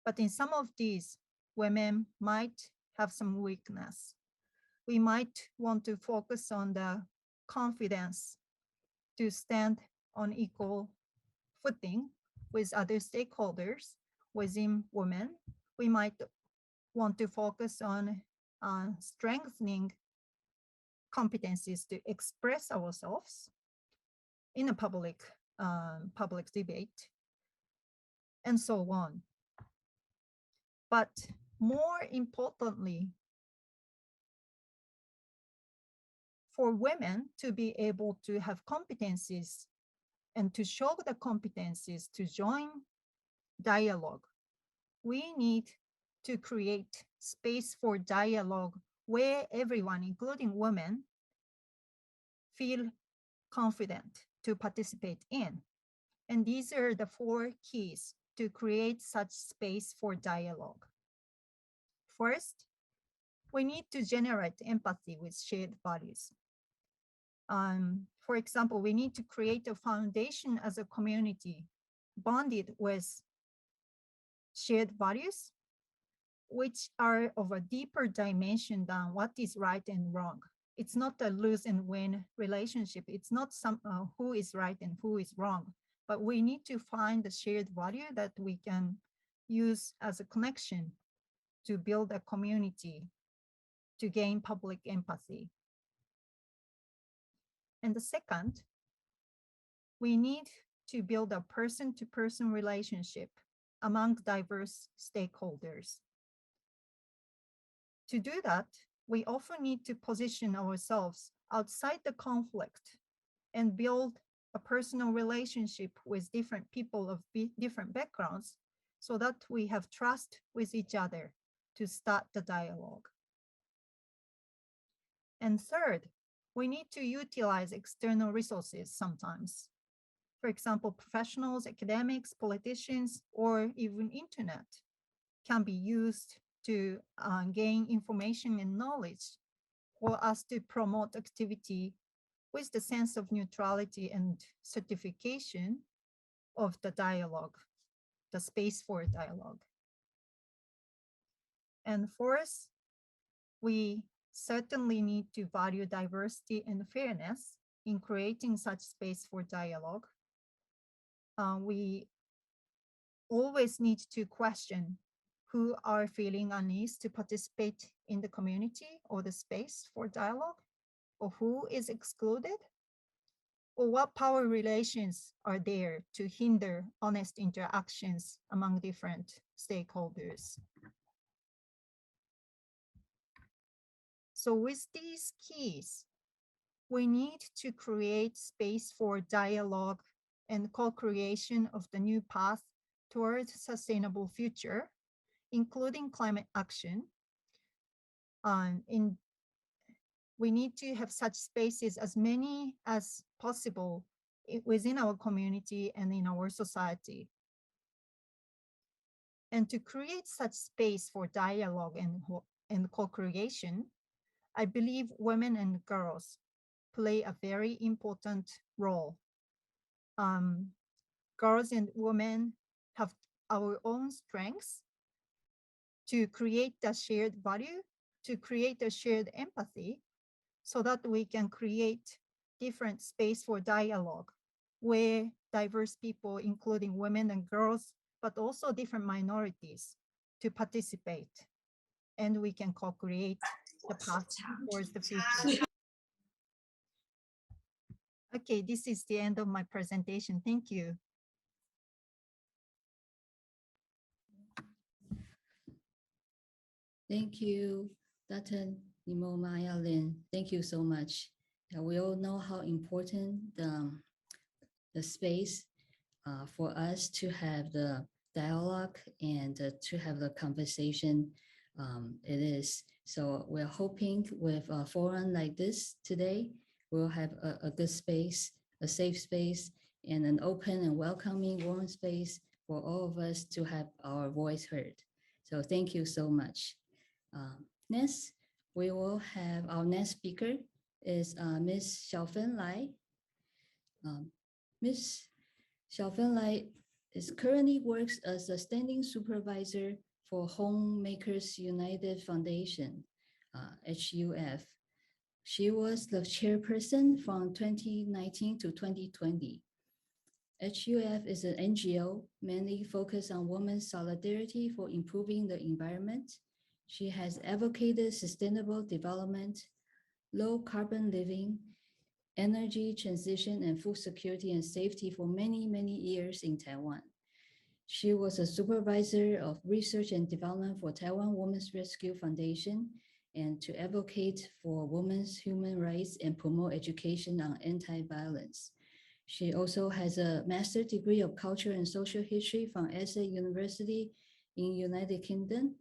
But in some of these, women might have some weakness. We might want to focus on the confidence to stand on equal footing with other stakeholders within women. We might want to focus on strengthening competencies to express ourselves in a public debate, and so on. But more importantly, for women to be able to have competencies and to show the competencies to join dialogue, we need to create space for dialogue where everyone, including women, feel confident to participate in. And these are the 4 keys to create such space for dialogue. First, we need to generate empathy with shared values. For example, we need to create a foundation as a community bonded with shared values, which are of a deeper dimension than what is right and wrong. It's not a lose and win relationship. It's not who is right and who is wrong, but we need to find the shared value that we can use as a connection to build a community, to gain public empathy. And the second, we need to build a person-to-person relationship among diverse stakeholders. To do that, we often need to position ourselves outside the conflict and build a personal relationship with different people of different backgrounds so that we have trust with each other to start the dialogue. And third, we need to utilize external resources sometimes. For example, professionals, academics, politicians, or even internet can be used to gain information and knowledge for us to promote activity with the sense of neutrality and certification of the dialogue. the space for dialogue. And fourth, we certainly need to value diversity and fairness in creating such space for dialogue. We always need to question who are feeling unease to participate in the community or the space for dialogue, or who is excluded, or what power relations are there to hinder honest interactions among different stakeholders. So with these keys, we need to create space for dialogue and co-creation of the new path towards sustainable future, including climate action. We need to have such spaces, as many as possible, within our community and in our society. And to create such space for dialogue and co-creation, I believe women and girls play a very important role. Girls and women have our own strengths to create a shared value, to create a shared empathy, so that we can create different space for dialogue where diverse people, including women and girls, but also different minorities, to participate. And we can co-create the path towards the future. Okay, this is the end of my presentation. Thank you. Thank you, Dr. Nimo Maya Lin. Thank you so much. We all know how important the space for us to have the dialogue and to have the conversation it is. So we're hoping with a forum like this today, we'll have a good space, a safe space, and an open and welcoming, warm space for all of us to have our voice heard. So thank you so much. Next, we will have our next speaker is Ms. Xiaofen Lai. Ms. Xiaofen Lai currently works as a standing supervisor for Homemakers United Foundation, HUF. She was the chairperson from 2019 to 2020. HUF is an NGO mainly focused on women's solidarity for improving the environment. She has advocated sustainable development, low carbon living, energy transition, and food security and safety for many, many years in Taiwan. She was a supervisor of research and development for Taiwan Women's Rescue Foundation and to advocate for women's human rights and promote education on anti-violence. She also has a master's degree of culture and social history from Essex University in United Kingdom,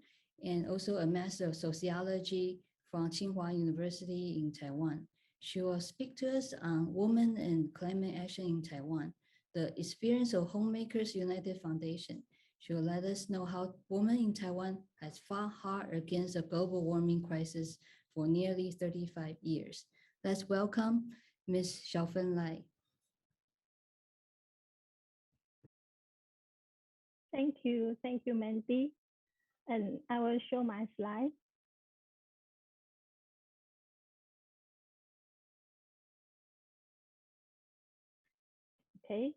and also a master of sociology from Tsinghua University in Taiwan. She will speak to us on women and climate action in Taiwan, the experience of Homemakers United Foundation. She will let us know how women in Taiwan has fought hard against the global warming crisis for nearly 35 years. Let's welcome Ms. Xiaofen Lai. Thank you, Mandy. And I will show my slide. Okay,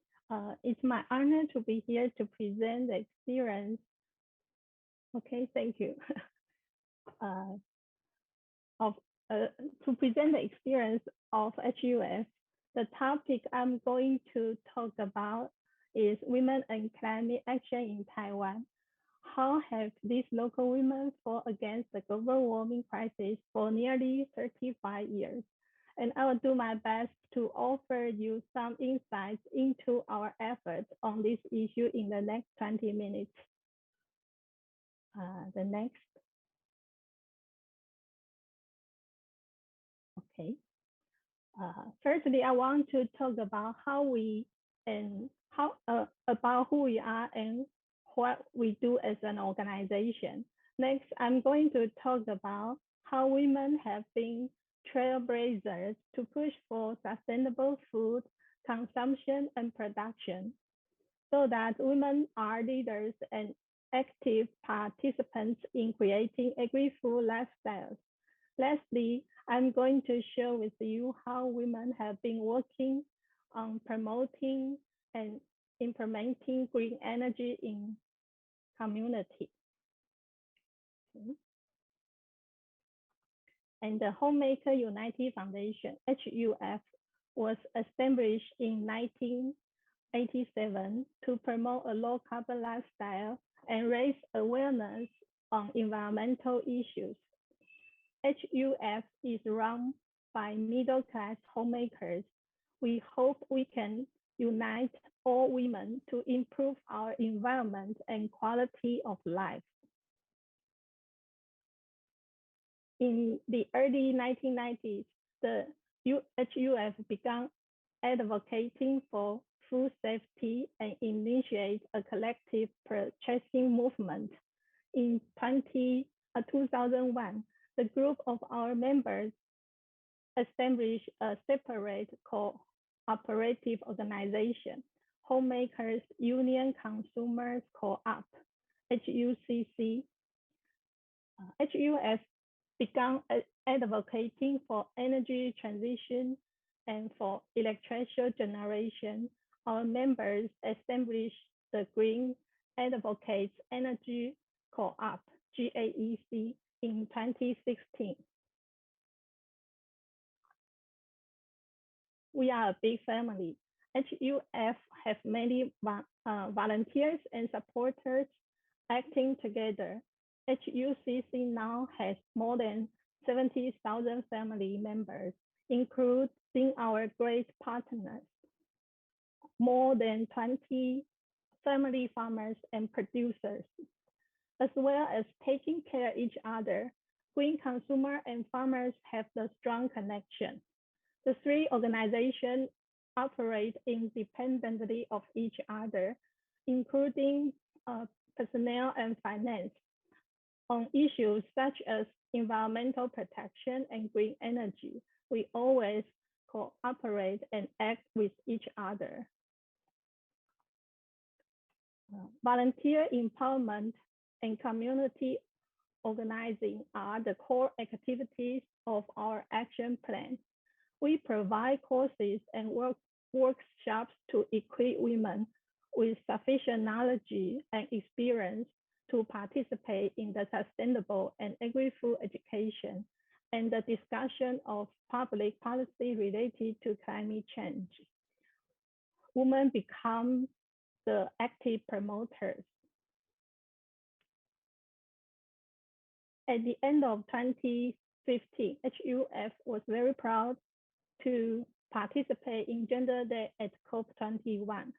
it's my honor to be here to present the experience. Okay, thank you. To present the experience of HUF, the topic I'm going to talk about is women and climate action in Taiwan. How have these local women fought against the global warming crisis for nearly 35 years? And I will do my best to offer you some insights into our efforts on this issue in the next 20 minutes. The next. Okay. Firstly, I want to talk about about who we are and what we do as an organization. Next, I'm going to talk about how women have been trailblazers to push for sustainable food consumption and production. so that women are leaders and active participants in creating agri-food lifestyles. Lastly, I'm going to share with you how women have been working on promoting and implementing green energy in community. And the Homemaker United Foundation, HUF, was established in 1987 to promote a low carbon lifestyle and raise awareness on environmental issues. HUF is run by middle-class homemakers. We hope we can unite all women to improve our environment and quality of life. In the early 1990s, the HUF began advocating for food safety and initiate a collective purchasing movement. In 2001, the group of our members established a separate cooperative organization, Homemakers Union Consumers Co-op, HUCC. HUF began advocating for energy transition and for electricity generation. Our members established the Green Advocates Energy Co-op, GAEC, in 2016. We are a big family. HUF has many volunteers and supporters acting together. HUCC now has more than 70,000 family members, including our great partners, more than 20 family farmers and producers, as well as taking care of each other. Green consumer and farmers have the strong connection. The three organizations operate independently of each other, including personnel and finance. On issues such as environmental protection and green energy, we always cooperate and act with each other. Volunteer empowerment and community organizing are the core activities of our action plan. We provide courses and workshops to equip women with sufficient knowledge and experience to participate in the sustainable and agri-food education and the discussion of public policy related to climate change. Women become the active promoters. At the end of 2015, HUF was very proud to participate in Gender Day at COP21.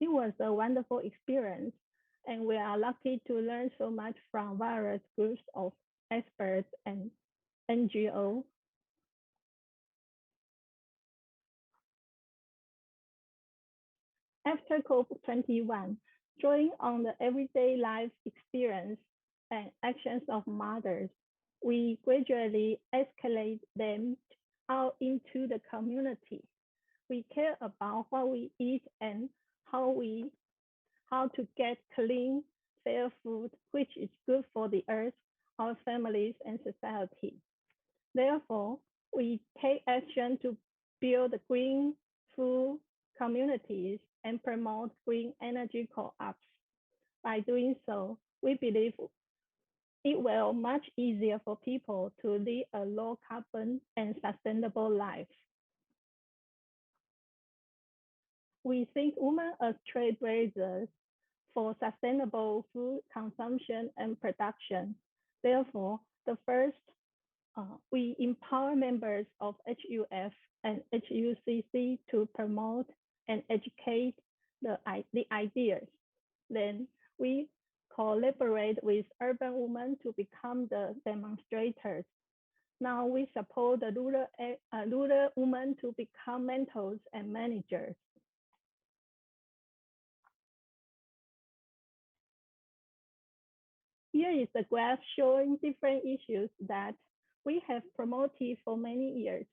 It was a wonderful experience, and we are lucky to learn so much from various groups of experts and NGOs. After COP21, drawing on the everyday life experience and actions of mothers, we gradually escalate them out into the community. We care about what we eat and how to get clean, fair food, which is good for the earth, our families, and society. Therefore, we take action to build green food communities and promote green energy co-ops. By doing so, we believe it will be much easier for people to lead a low carbon and sustainable life. We think women as trailblazers for sustainable food consumption and production. Therefore, we empower members of HUF and HUCC to promote and educate the ideas. Then we collaborate with urban women to become the demonstrators. Now we support the rural women to become mentors and managers. Here is a graph showing different issues that we have promoted for many years,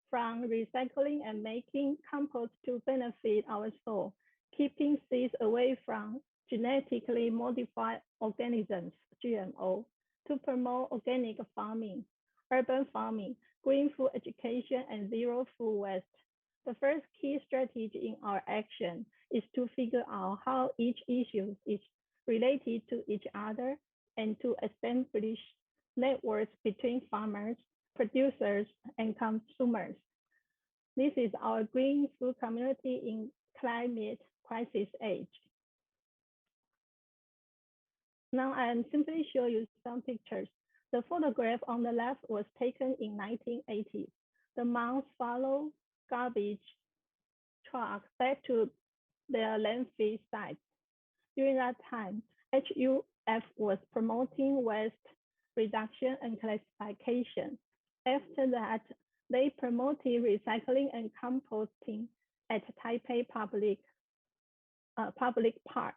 from recycling and making compost to benefit our soil. keeping seeds away from genetically modified organisms, GMO, to promote organic farming, urban farming, green food education, and zero food waste. The first key strategy in our action is to figure out how each issue is related to each other and to establish networks between farmers, producers, and consumers. This is our green food community in climate crisis age. Now I am simply show you some pictures. The photograph on the left was taken in 1980. The moms follow garbage trucks back to their landfill sites. During that time, HUF was promoting waste reduction and classification. After that, they promoted recycling and composting at Taipei Public Park.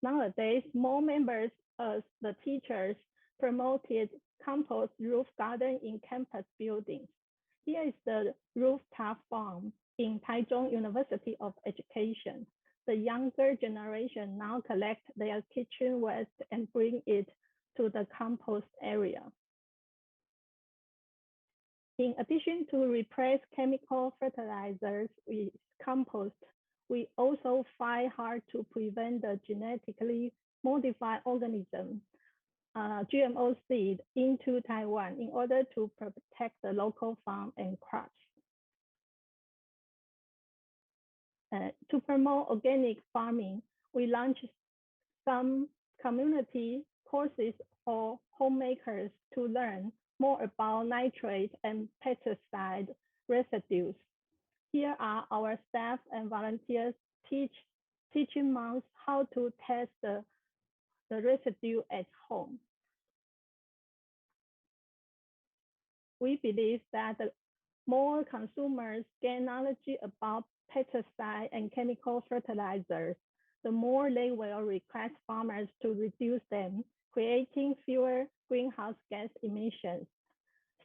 Nowadays, more members as the teachers promoted compost roof garden in campus buildings. Here is the rooftop farm in Taichung University of Education. The younger generation now collect their kitchen waste and bring it to the compost area. In addition to replace chemical fertilizers with compost, we also fight hard to prevent the genetically modified organism, GMO seed, into Taiwan in order to protect the local farm and crops. To promote organic farming, we launched some community courses for homemakers to learn more about nitrate and pesticide residues. Here are our staff and volunteers teaching moms how to test the residue at home. We believe that the more consumers gain knowledge about pesticide and chemical fertilizers, the more they will request farmers to reduce them, creating fewer greenhouse gas emissions.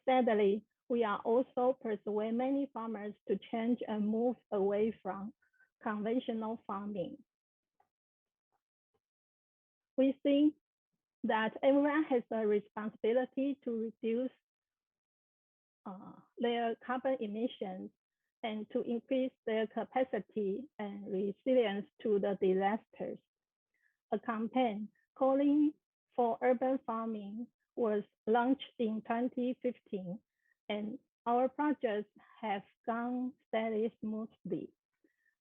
Sadly, we are also persuading many farmers to change and move away from conventional farming. We think that everyone has a responsibility to reduce their carbon emissions and to increase their capacity and resilience to the disasters. A campaign calling for urban farming was launched in 2015, and our projects have gone steadily smoothly.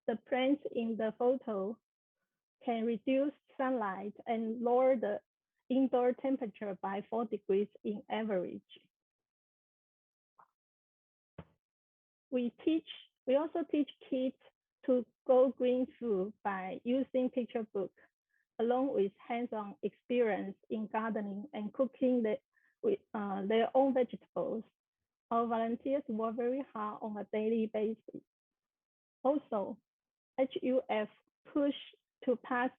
The plants in the photo can reduce sunlight and lower the indoor temperature by 4 degrees in average. We also teach kids to grow green food by using picture book, along with hands-on experience in gardening and cooking their own vegetables. Our volunteers work very hard on a daily basis. Also, HUF pushed to pass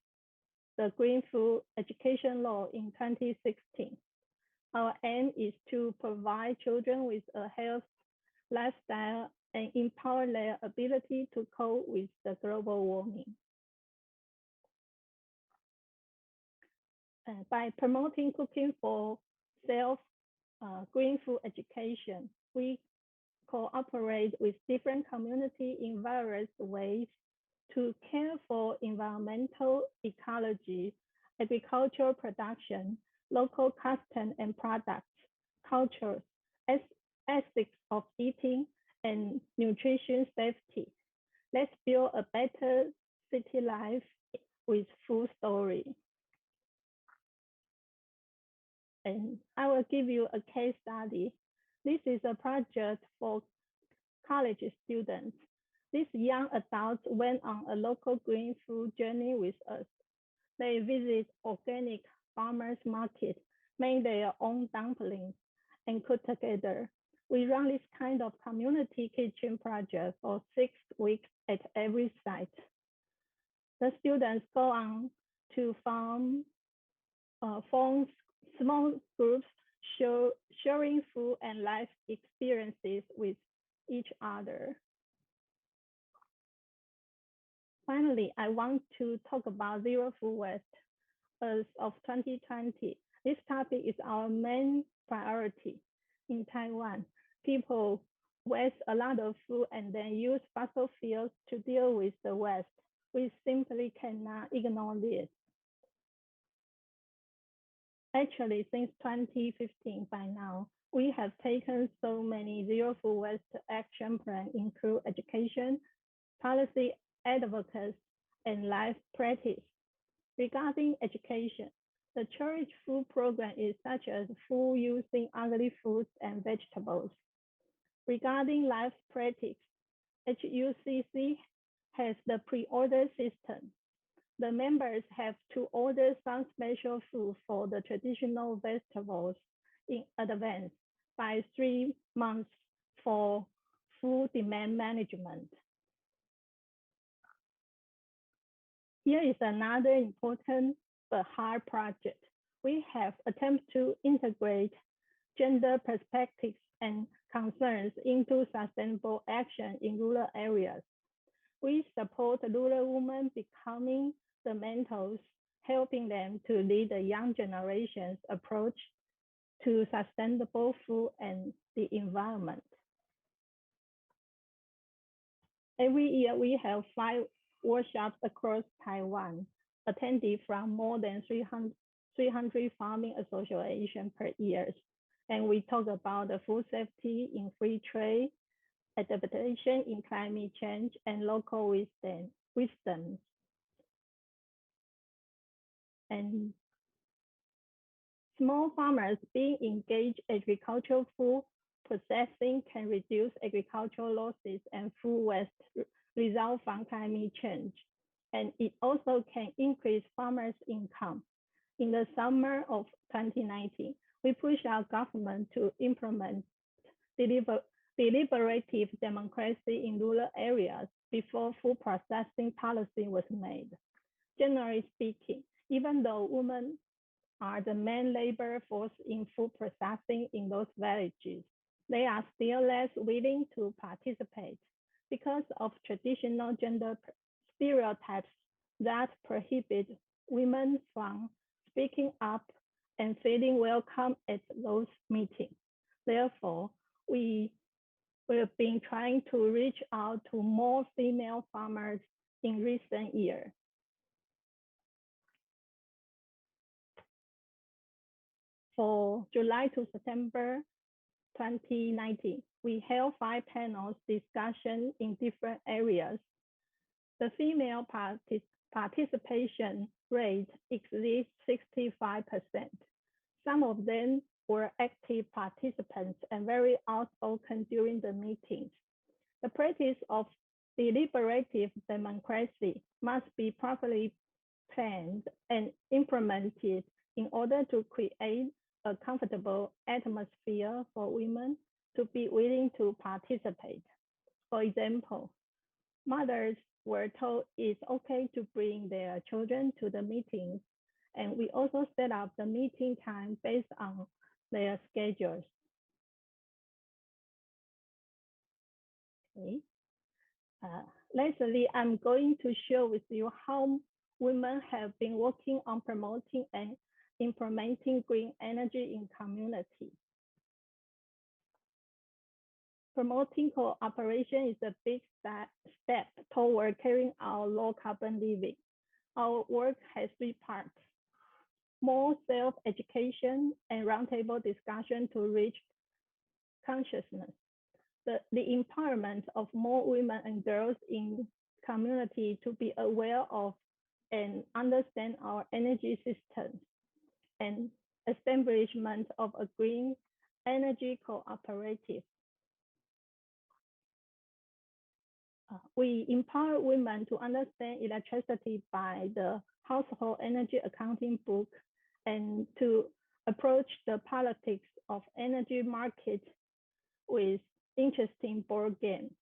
the Green Food Education Law in 2016. Our aim is to provide children with a healthy lifestyle and empower their ability to cope with the global warming. By promoting cooking for self green food education, we cooperate with different communities in various ways to care for environmental ecology, agricultural production, local custom and products, cultures, ethics of eating, and nutrition safety. Let's build a better city life with food story. And I will give you a case study. This is a project for college students. These young adults went on a local green food journey with us. They visit organic farmers market, made their own dumplings, and cooked together. We run this kind of community kitchen project for 6 weeks at every site. The students go on to form small groups, sharing food and life experiences with each other. Finally, I want to talk about zero food waste. As of 2020, this topic is our main priority. In Taiwan, people waste a lot of food and then use fossil fuels to deal with the waste. We simply cannot ignore this. Actually, since 2015 by now, we have taken so many zero food waste action plans, include education, policy advocacy, and life practice. Regarding education, the church food program is such as food using ugly fruits and vegetables. Regarding life practice, HUCC has the pre-order system. The members have to order some special food for the traditional vegetables in advance by 3 months for food demand management. Here is another important but hard project. We have attempted to integrate gender perspectives and concerns into sustainable action in rural areas. We support rural women becoming the mentors, helping them to lead the young generation's approach to sustainable food and the environment. Every year, we have 5 workshops across Taiwan, attended from more than 300 farming associations per year. And we talk about the food safety in free trade, adaptation in climate change, and local wisdom. And small farmers being engaged in agricultural food processing can reduce agricultural losses and food waste result from climate change. And it also can increase farmers' income. In the summer of 2019, we pushed our government to implement deliberative democracy in rural areas before food processing policy was made. Generally speaking, even though women are the main labor force in food processing in those villages, they are still less willing to participate because of traditional gender stereotypes that prohibit women from speaking up and feeling welcome at those meetings. Therefore, we have been trying to reach out to more female farmers in recent years. For July to September 2019, we held 5 panels discussion in different areas. The female participation rate exceeds 65%. Some of them were active participants and very outspoken during the meetings. The practice of deliberative democracy must be properly planned and implemented in order to create a comfortable atmosphere for women to be willing to participate. For example, mothers were told it's okay to bring their children to the meetings, and we also set up the meeting time based on their schedules. Okay. Lastly, I'm going to share with you how women have been working on promoting and implementing green energy in community. Promoting cooperation is a big step toward carrying out low carbon living. Our work has 3 parts: more self-education and roundtable discussion to reach consciousness. The empowerment of more women and girls in community to be aware of and understand our energy systems, and establishment of a green energy cooperative. We empower women to understand electricity by the household energy accounting book and to approach the politics of energy market with interesting board games.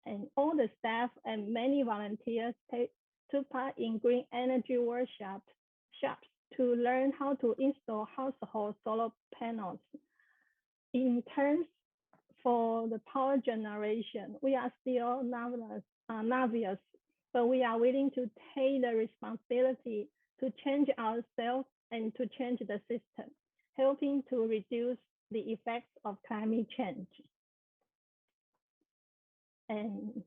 And all the staff and many volunteers took part in green energy workshops to learn how to install household solar panels. In turn, for the power generation, we are still novice, but we are willing to take the responsibility to change ourselves and to change the system, helping to reduce the effects of climate change. And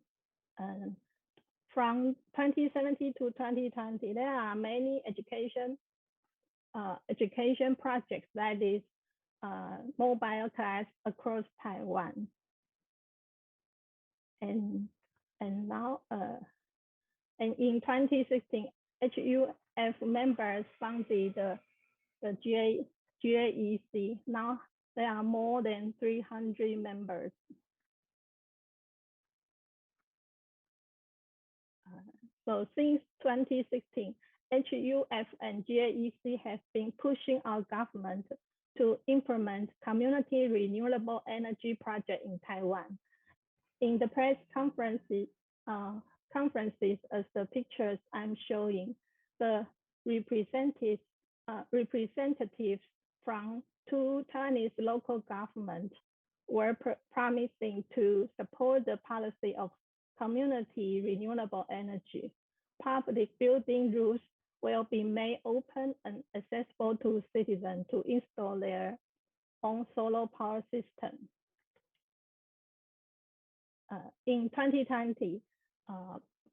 from 2017 to 2020, there are many education projects that is mobile class across Taiwan. And now, and in 2016, HUF members founded the GAEC. Now there are more than 300 members. So since 2016, HUF and GAEC have been pushing our government to implement community renewable energy project in Taiwan. In the press conferences, as the pictures I'm showing, the representatives from 2 Chinese local governments were promising to support the policy of community renewable energy. Public building roofs will be made open and accessible to citizens to install their own solar power system. In 2020,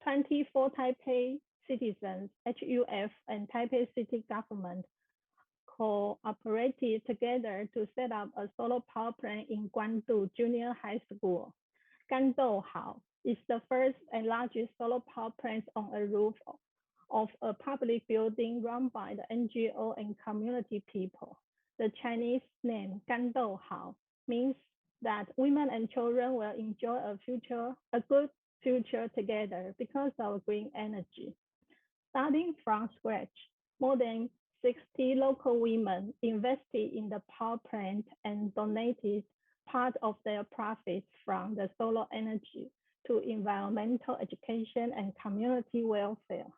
24 Taipei citizens, HUF and Taipei City government cooperated together to set up a solar power plant in Guandu Junior High School. Gandou Hao is the first and largest solar power plant on a roof of a public building run by the NGO and community people. The Chinese name Gandou Hao means that women and children will enjoy a good future together because of green energy. Starting from scratch, more than 60 local women invested in the power plant and donated part of their profits from the solar energy to environmental education and community welfare.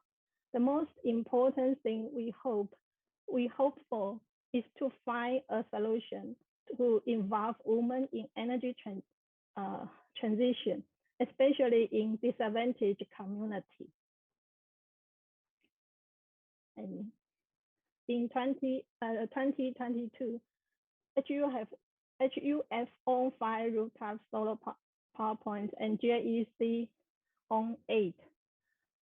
The most important thing we hope for is to find a solution to involve women in energy transition, especially in disadvantaged communities. And in 2022, HUF owned 5 rooftop solar power points and GAEC owned 8.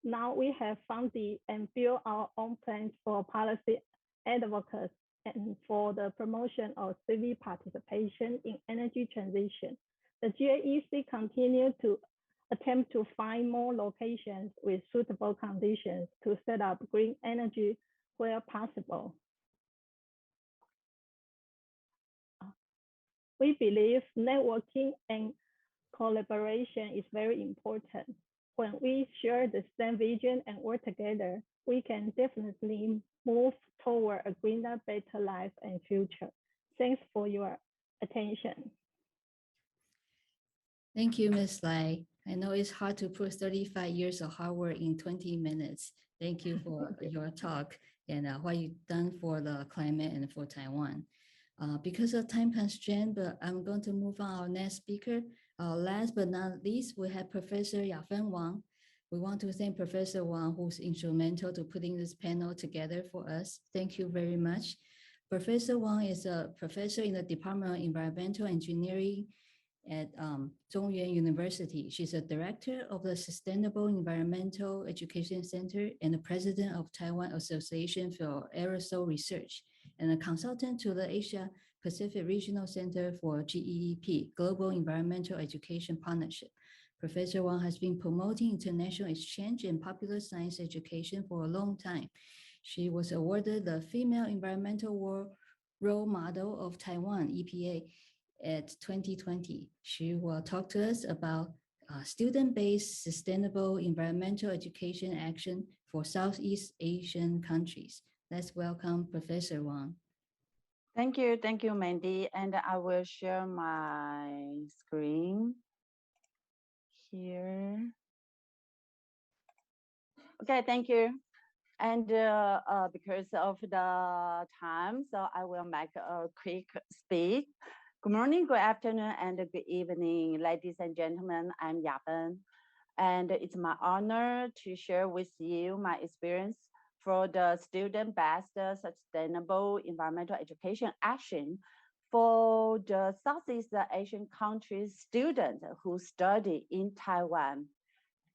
Now we have funded and built our own plans for policy advocacy and for the promotion of civic participation in energy transition. The GAEC continues to attempt to find more locations with suitable conditions to set up green energy where possible. We believe networking and collaboration is very important. When we share the same vision and work together, we can definitely move toward a greener, better life and future. Thanks for your attention. Thank you, Ms. Lai. I know it's hard to put 35 years of hard work in 20 minutes. Thank you for your talk and what you've done for the climate and for Taiwan. Because of time constraint, but I'm going to move on our next speaker. Last but not least, we have Professor Yafen Wang. We want to thank Professor Wang, who's instrumental to putting this panel together for us. Thank you very much. Professor Wang is a professor in the Department of Environmental Engineering at Zhongyuan University. She's a director of the Sustainable Environmental Education Center and the president of Taiwan Association for Aerosol Research, and a consultant to the Asia Pacific Regional Center for GEEP, Global Environmental Education Partnership. Professor Wang has been promoting international exchange and popular science education for a long time. She was awarded the Female Environmental Role Model of Taiwan, EPA, at 2020. She will talk to us about student-based sustainable environmental education action for Southeast Asian countries. Let's welcome Professor Wang. Thank you, Mandy. And I will share my screen here. Okay, thank you. And because of the time, so I will make a quick speech. Good morning, good afternoon, and good evening, ladies and gentlemen. I'm Yaben, and it's my honor to share with you my experience for the student-based sustainable environmental education action for the Southeast Asian countries students who study in Taiwan.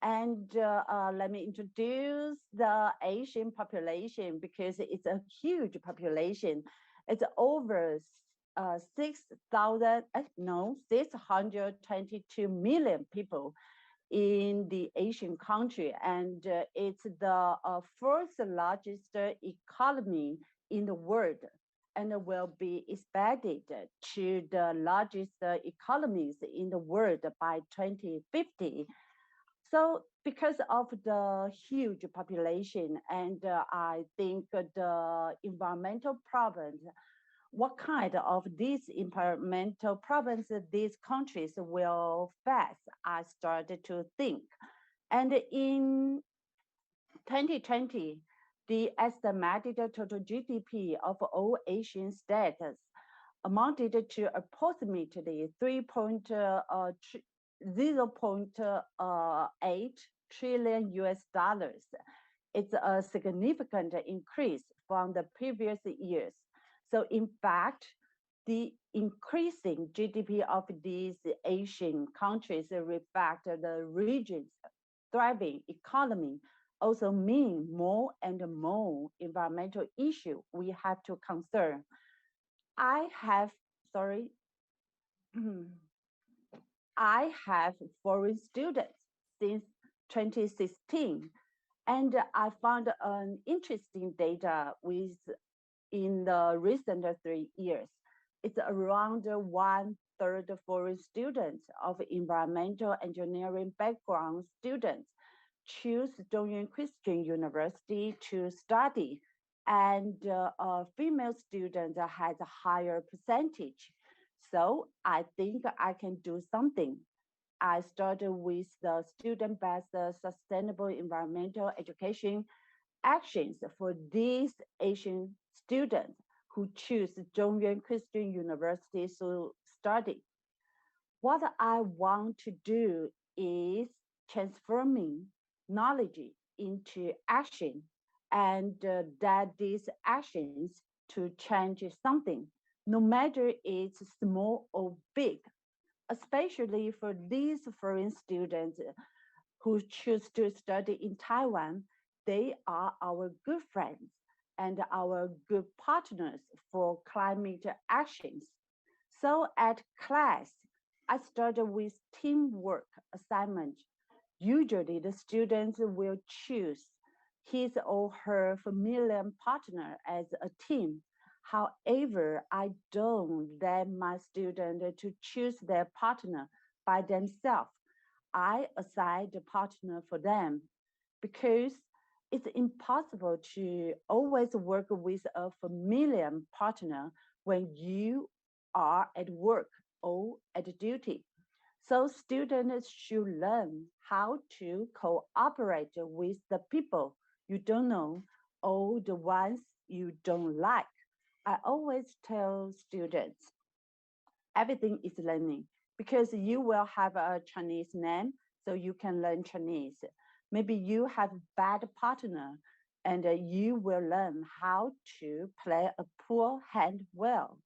And let me introduce the Asian population because it's a huge population. It's over 622 million people in the Asian country, and it's the fourth largest economy in the world, and will be expanded to the largest economies in the world by 2050. So because of the huge population, and I think the environmental problems, what kind of these environmental problems these countries will face, I started to think. And in 2020, the estimated total GDP of all Asian states amounted to approximately 0.8 trillion US dollars. It's a significant increase from the previous years. So in fact, the increasing GDP of these Asian countries reflect the region's thriving economy, also mean more and more environmental issue we have to consider. I have foreign students since 2016, and I found an interesting data in the recent 3 years. It's around 1/3 foreign students of environmental engineering background students choose Zhongyuan Christian University to study, and female students has a higher percentage. So I think I can do something. I started with the student-based sustainable environmental education actions for these Asian students who choose Zhongyuan Christian University to study. What I want to do is transforming knowledge into action, and that these actions to change something, no matter it's small or big, especially for these foreign students who choose to study in Taiwan. They are our good friends and our good partners for climate actions. So at class, I started with teamwork assignment. Usually the students will choose his or her familiar partner as a team. However, I don't let my students to choose their partner by themselves. I assign the partner for them because it's impossible to always work with a familiar partner when you are at work or at duty. So students should learn how to cooperate with the people you don't know or the ones you don't like. I always tell students, everything is learning because you will have a Chinese name, so you can learn Chinese. Maybe you have a bad partner, and you will learn how to play a poor hand well.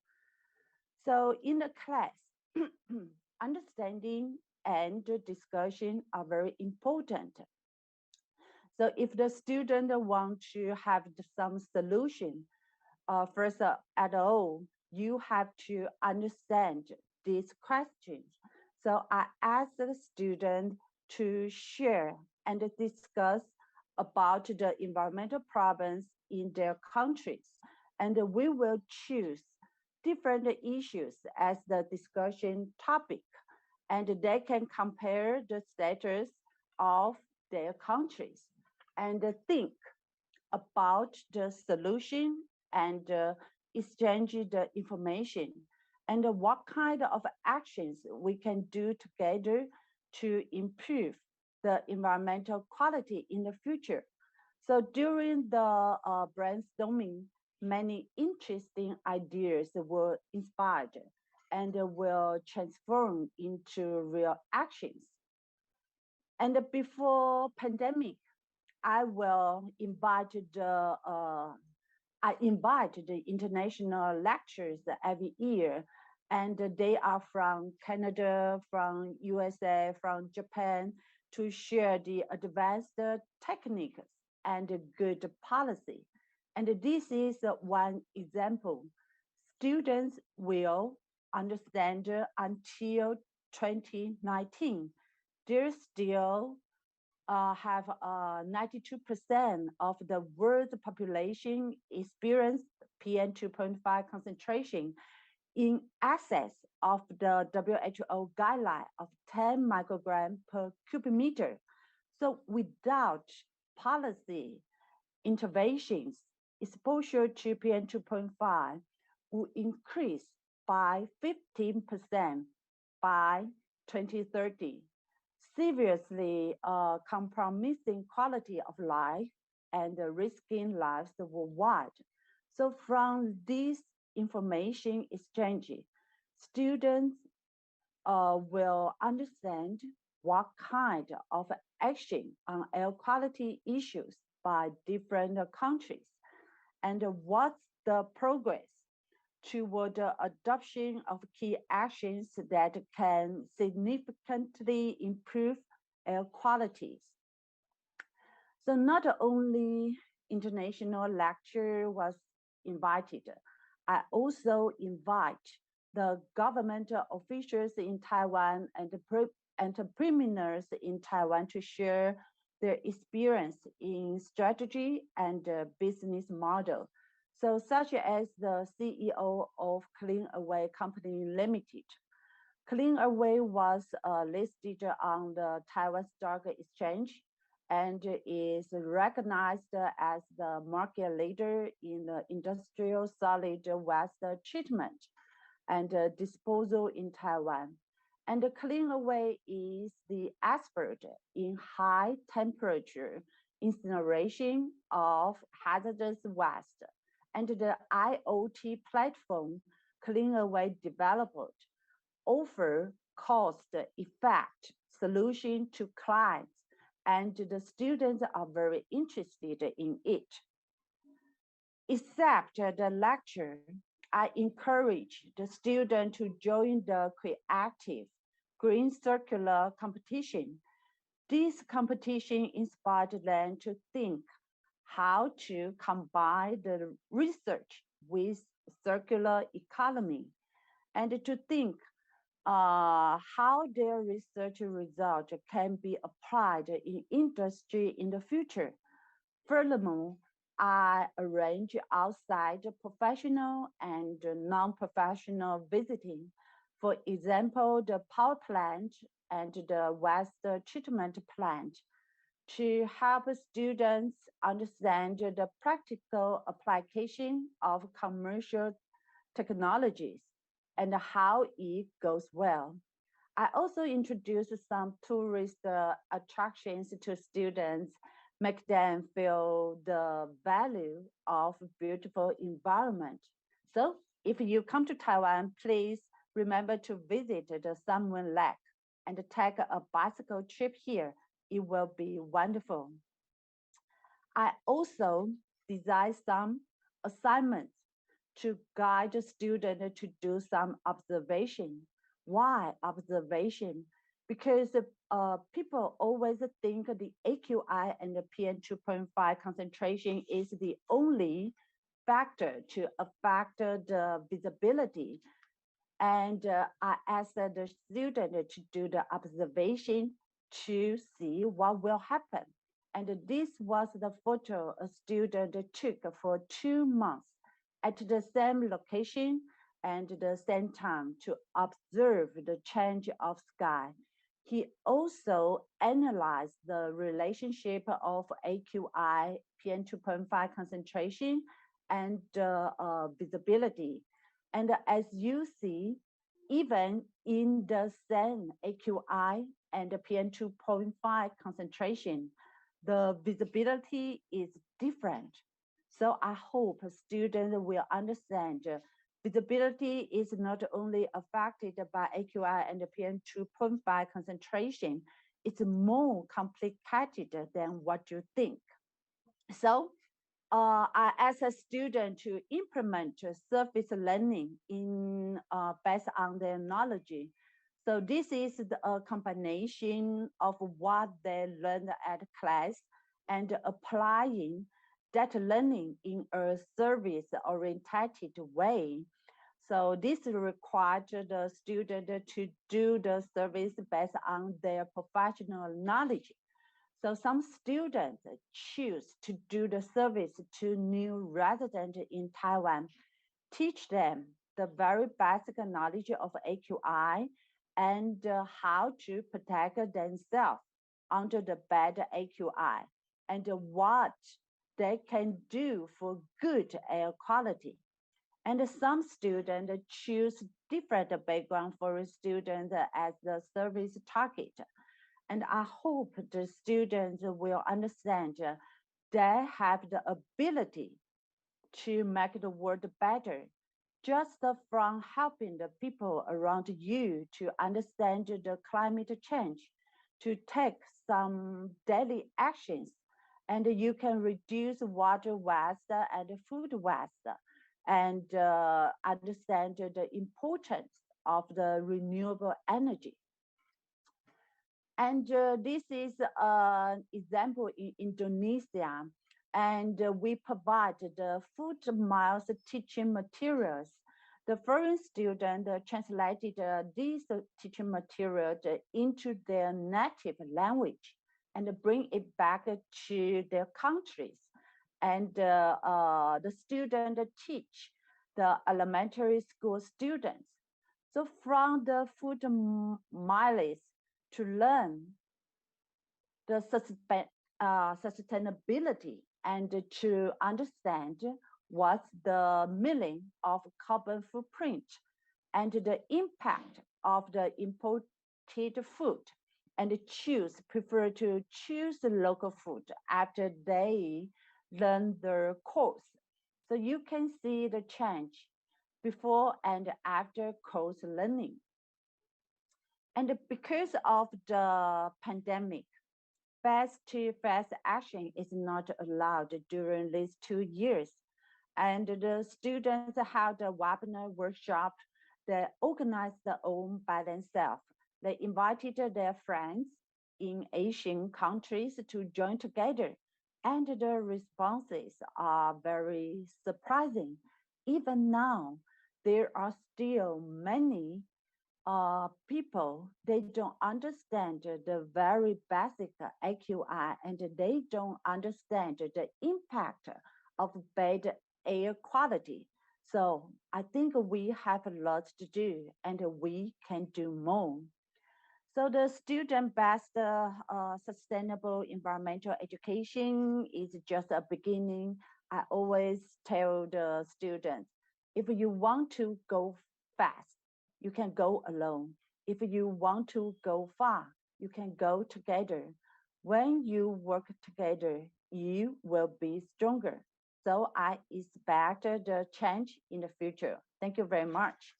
So in the class, understanding and discussion are very important. So if the student want to have some solution, first at all, you have to understand these questions. So I ask the student to share and discuss about the environmental problems in their countries. And we will choose different issues as the discussion topic. And they can compare the status of their countries and think about the solution and exchange the information and what kind of actions we can do together to improve the environmental quality in the future. So during the brainstorming, many interesting ideas were inspired. and will transform into real actions. And before pandemic, I invite the international lecturers every year, and they are from Canada, from USA, from Japan, to share the advanced techniques and good policy. And this is one example. Students will understand until 2019. There still have 92% of the world's population experienced PM2.5 concentration in excess of the WHO guideline of 10 microgram per cubic meter. So without policy interventions, exposure to PM2.5 will increase by 15% by 2030, seriously compromising quality of life and risking lives worldwide. So from this information exchange, students will understand what kind of action on air quality issues by different countries and what's the progress toward the adoption of key actions that can significantly improve air qualities. So not only international lecture was invited, I also invite the government officials in Taiwan and the entrepreneurs in Taiwan to share their experience in strategy and business model. So such as the CEO of Clean Away Company Limited. Clean Away was listed on the Taiwan Stock Exchange and is recognized as the market leader in the industrial solid waste treatment and disposal in Taiwan. And Clean Away is the expert in high temperature incineration of hazardous waste. And the IoT platform Clean Away developed offer cost-effective solution to clients, and the students are very interested in it. Except the lecture, I encourage the student to join the creative Green Circular competition. This competition inspired them to think how to combine the research with circular economy and to think how their research result can be applied in industry in the future. Furthermore, I arrange outside professional and non-professional visiting. For example, the power plant and the waste treatment plant to help students understand the practical application of commercial technologies and how it goes well. I also introduce some tourist attractions to students, make them feel the value of beautiful environment. So if you come to Taiwan, please remember to visit the Sunmoon Lake and take a bicycle trip here. It will be wonderful. I also designed some assignments to guide the student to do some observation. Why observation? Because people always think the AQI and the PM2.5 concentration is the only factor to affect the visibility. And I asked the student to do the observation to see what will happen. And this was the photo a student took for 2 months at the same location and the same time to observe the change of sky. He also analyzed the relationship of AQI, PM2.5 concentration, and visibility. And as you see, even in the same AQI and the PM2.5 concentration, the visibility is different. So I hope students will understand Visibility is not only affected by AQI and PM2.5 concentration, it's more complicated than what you think. So I asked a student to implement surface learning in based on their knowledge. So this is a combination of what they learned at class and applying that learning in a service-oriented way. So this required the student to do the service based on their professional knowledge. So some students choose to do the service to new residents in Taiwan, teach them the very basic knowledge of AQI and how to protect themselves under the bad AQI and what they can do for good air quality. And some students choose different background for students as the service target. And I hope the students will understand they have the ability to make the world better just from helping the people around you to understand the climate change, to take some daily actions, and you can reduce water waste and food waste, and understand the importance of the renewable energy. And this is an example in Indonesia. And we provide the food miles teaching materials. The foreign student translated these teaching materials into their native language and bring it back to their countries. And the student teach the elementary school students. So from the food miles to learn the sustainability and to understand what's the meaning of carbon footprint and the impact of the imported food, and prefer to choose the local food after they learn the course. So you can see the change before and after course learning. And because of the pandemic, face-to-face action is not allowed during these 2 years. And the students held a webinar workshop. They organized their own by themselves. They invited their friends in Asian countries to join together. And the responses are very surprising. Even now, there are still many people, they don't understand the very basic AQI, and they don't understand the impact of bad air quality. So I think we have a lot to do, and we can do more. So the student-based sustainable environmental education is just a beginning. I always tell the students, if you want to go fast, you can go alone. If you want to go far, you can go together. When you work together, you will be stronger. So I expect the change in the future. Thank you very much.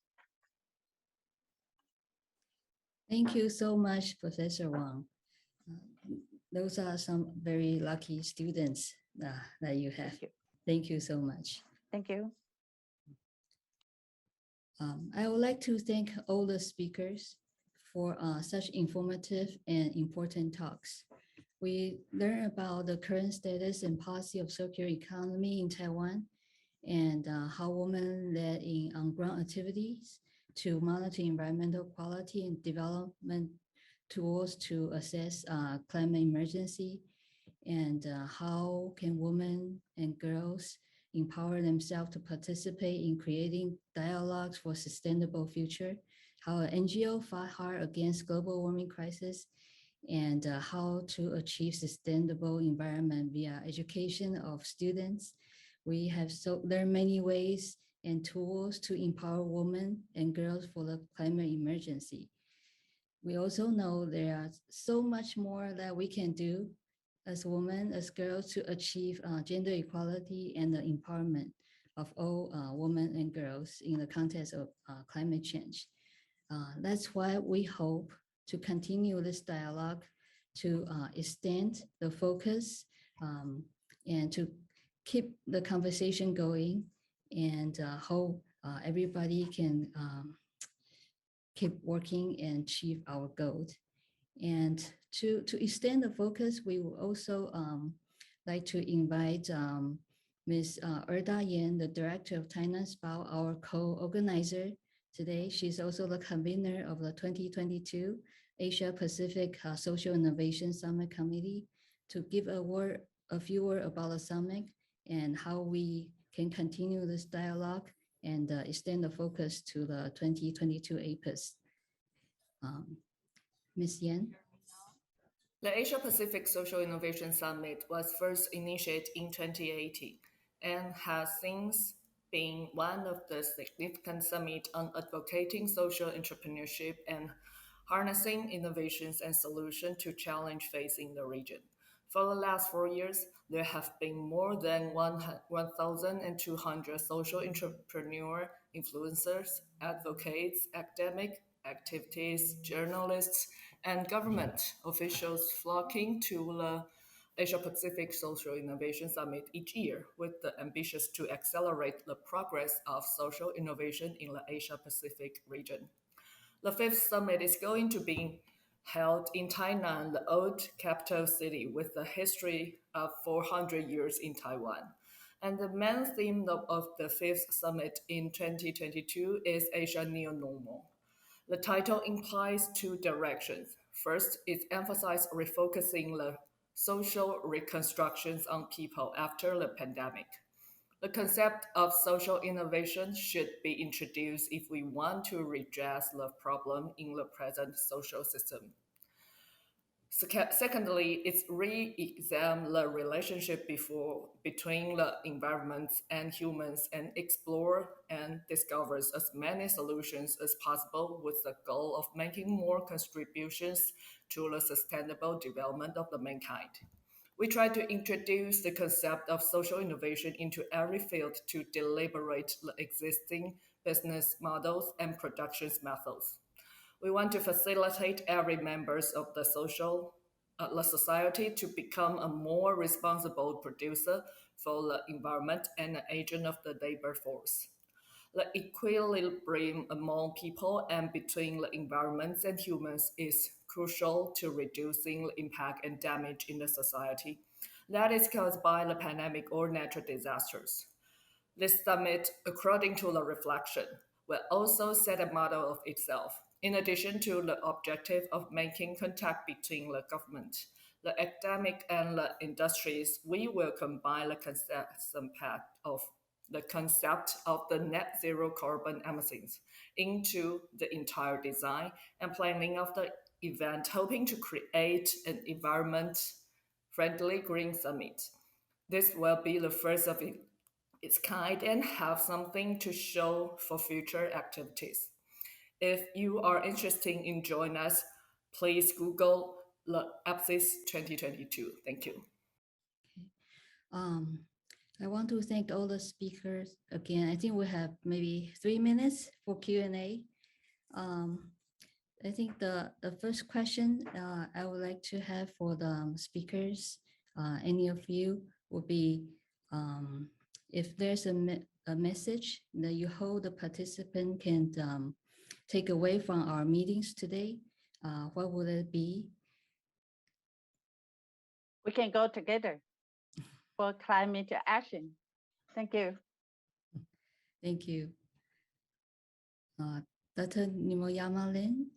Thank you so much, Professor Wang. Those are some very lucky students that you have. Thank you so much. Thank you. I would like to thank all the speakers for such informative and important talks. We learned about the current status and policy of circular economy in Taiwan, and how women led in on-ground activities to monitor environmental quality and development tools to assess climate emergency, and how can women and girls empower themselves to participate in creating dialogues for sustainable future, how an NGO fought hard against global warming crisis, and how to achieve sustainable environment via education of students. We have learned many ways and tools to empower women and girls for the climate emergency. We also know there are so much more that we can do as women, as girls, to achieve gender equality and the empowerment. of all women and girls in the context of climate change. That's why we hope to continue this dialogue to extend the focus and to keep the conversation going, and hope everybody can keep working and achieve our goal. And to extend the focus, we will also like to invite Ms. Erda Yan, the Director of Tainan SPAO, our co-organizer today. She's also the convener of the 2022 Asia Pacific Social Innovation Summit Committee, to give a few words about the summit and how we can continue this dialogue and extend the focus to the 2022 APIS. Ms. Yan. The Asia Pacific Social Innovation Summit was first initiated in 2018 and has since been one of the significant summits on advocating social entrepreneurship and harnessing innovations and solutions to challenge facing the region. For the last 4 years, there have been more than 1,200 social entrepreneur influencers, advocates, academic activities, journalists, and government officials flocking to the Asia Pacific Social Innovation Summit each year, with the ambition to accelerate the progress of social innovation in the Asia Pacific region. The fifth summit is going to be held in Tainan, the old capital city with a history of 400 years in Taiwan. And the main theme of the fifth summit in 2022 is Asia Neo Normal. The title implies two directions. First, it emphasizes refocusing the social reconstructions on people after the pandemic. The concept of social innovation should be introduced if we want to redress the problem in the present social system. Secondly, it's re-examine the relationship between the environment and humans and explore and discover as many solutions as possible with the goal of making more contributions to the sustainable development of the mankind. We try to introduce the concept of social innovation into every field to deliberate the existing business models and production methods. We want to facilitate every members of the society to become a more responsible producer for the environment and an agent of the labor force. The equilibrium among people and between the environments and humans is crucial to reducing the impact and damage in the society that is caused by the pandemic or natural disasters. This summit, according to the reflection, will also set a model of itself. In addition to the objective of making contact between the government, the academic, and the industries, we will combine the concept of the net zero carbon emissions into the entire design and planning of the event, hoping to create an environment-friendly green summit. This will be the first of its kind and have something to show for future activities. If you are interested in joining us, please Google the APSIS 2022. Thank you. I want to thank all the speakers again. I think we have maybe 3 minutes for Q&A. I think the first question I would like to have for the speakers, any of you, would be if there's a message that you hope the participant can take away from our meetings today, what would it be? We can go together for climate action. Thank you. Thank you. Dr. Nimoyama Lin?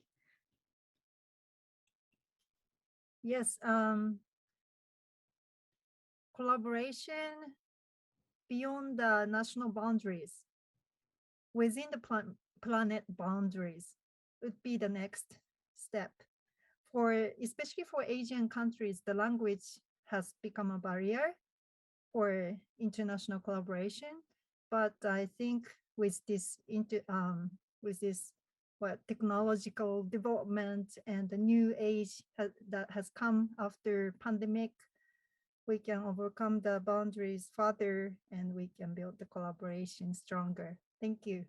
Yes, collaboration beyond the national boundaries, within the planet boundaries, would be the next step. Especially for Asian countries, the language has become a barrier for international collaboration. But I think with this technological development and the new age that has come after pandemic, we can overcome the boundaries further and we can build the collaboration stronger. Thank you.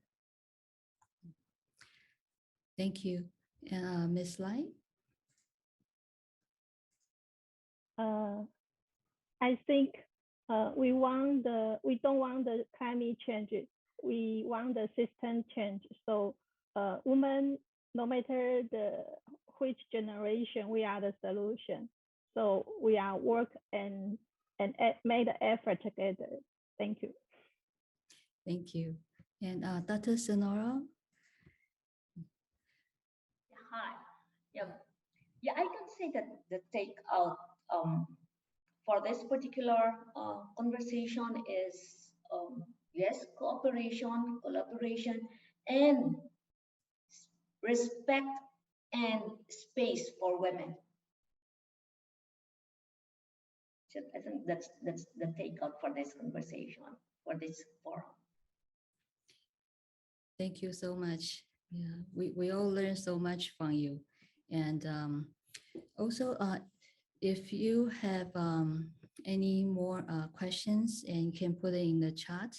Thank you. Ms. Lai? I think we don't want the climate change. We want the system change. So women, no matter which generation, we are the solution. So we are work and made the effort together. Thank you. Thank you. And Dr. Sonora? Hi. Yeah, I can say that the takeout for this particular conversation is yes, cooperation, collaboration, and respect and space for women. So I think that's the takeout for this conversation, for this forum. Thank you so much. Yeah, we all learn so much from you. And also, if you have any more questions, and you can put it in the chat,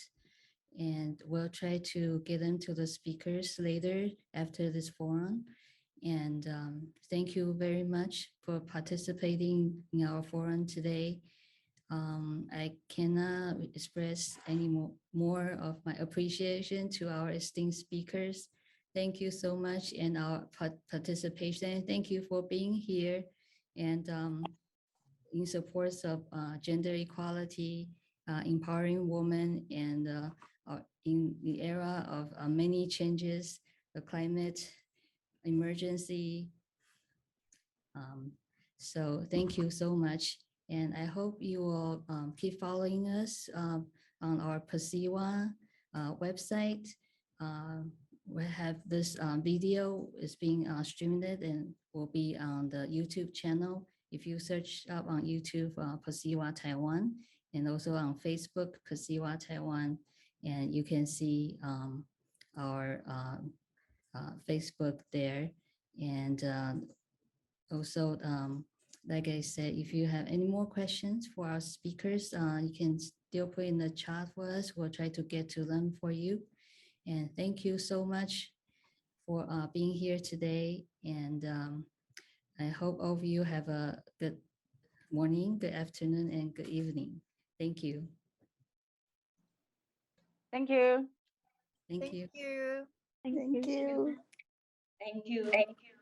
and we'll try to get them to the speakers later after this forum. And thank you very much for participating in our forum today. I cannot express any more of my appreciation to our esteemed speakers. Thank you so much, and our participation. Thank you for being here and in support of gender equality, empowering women, and in the era of many changes, the climate emergency. So thank you so much. And I hope you will keep following us on our PPSEAWA website. We have this video is being streamed and will be on the YouTube channel. If you search up on YouTube, PPSEAWA Taiwan, and also on Facebook, PPSEAWA Taiwan, and you can see our Facebook there. And also, like I said, if you have any more questions for our speakers, you can still put in the chat for us. We'll try to get to them for you. And thank you so much for being here today. And I hope all of you have a good morning, good afternoon, and good evening. Thank you. Thank you. Thank you. Thank you. Thank you. Thank you.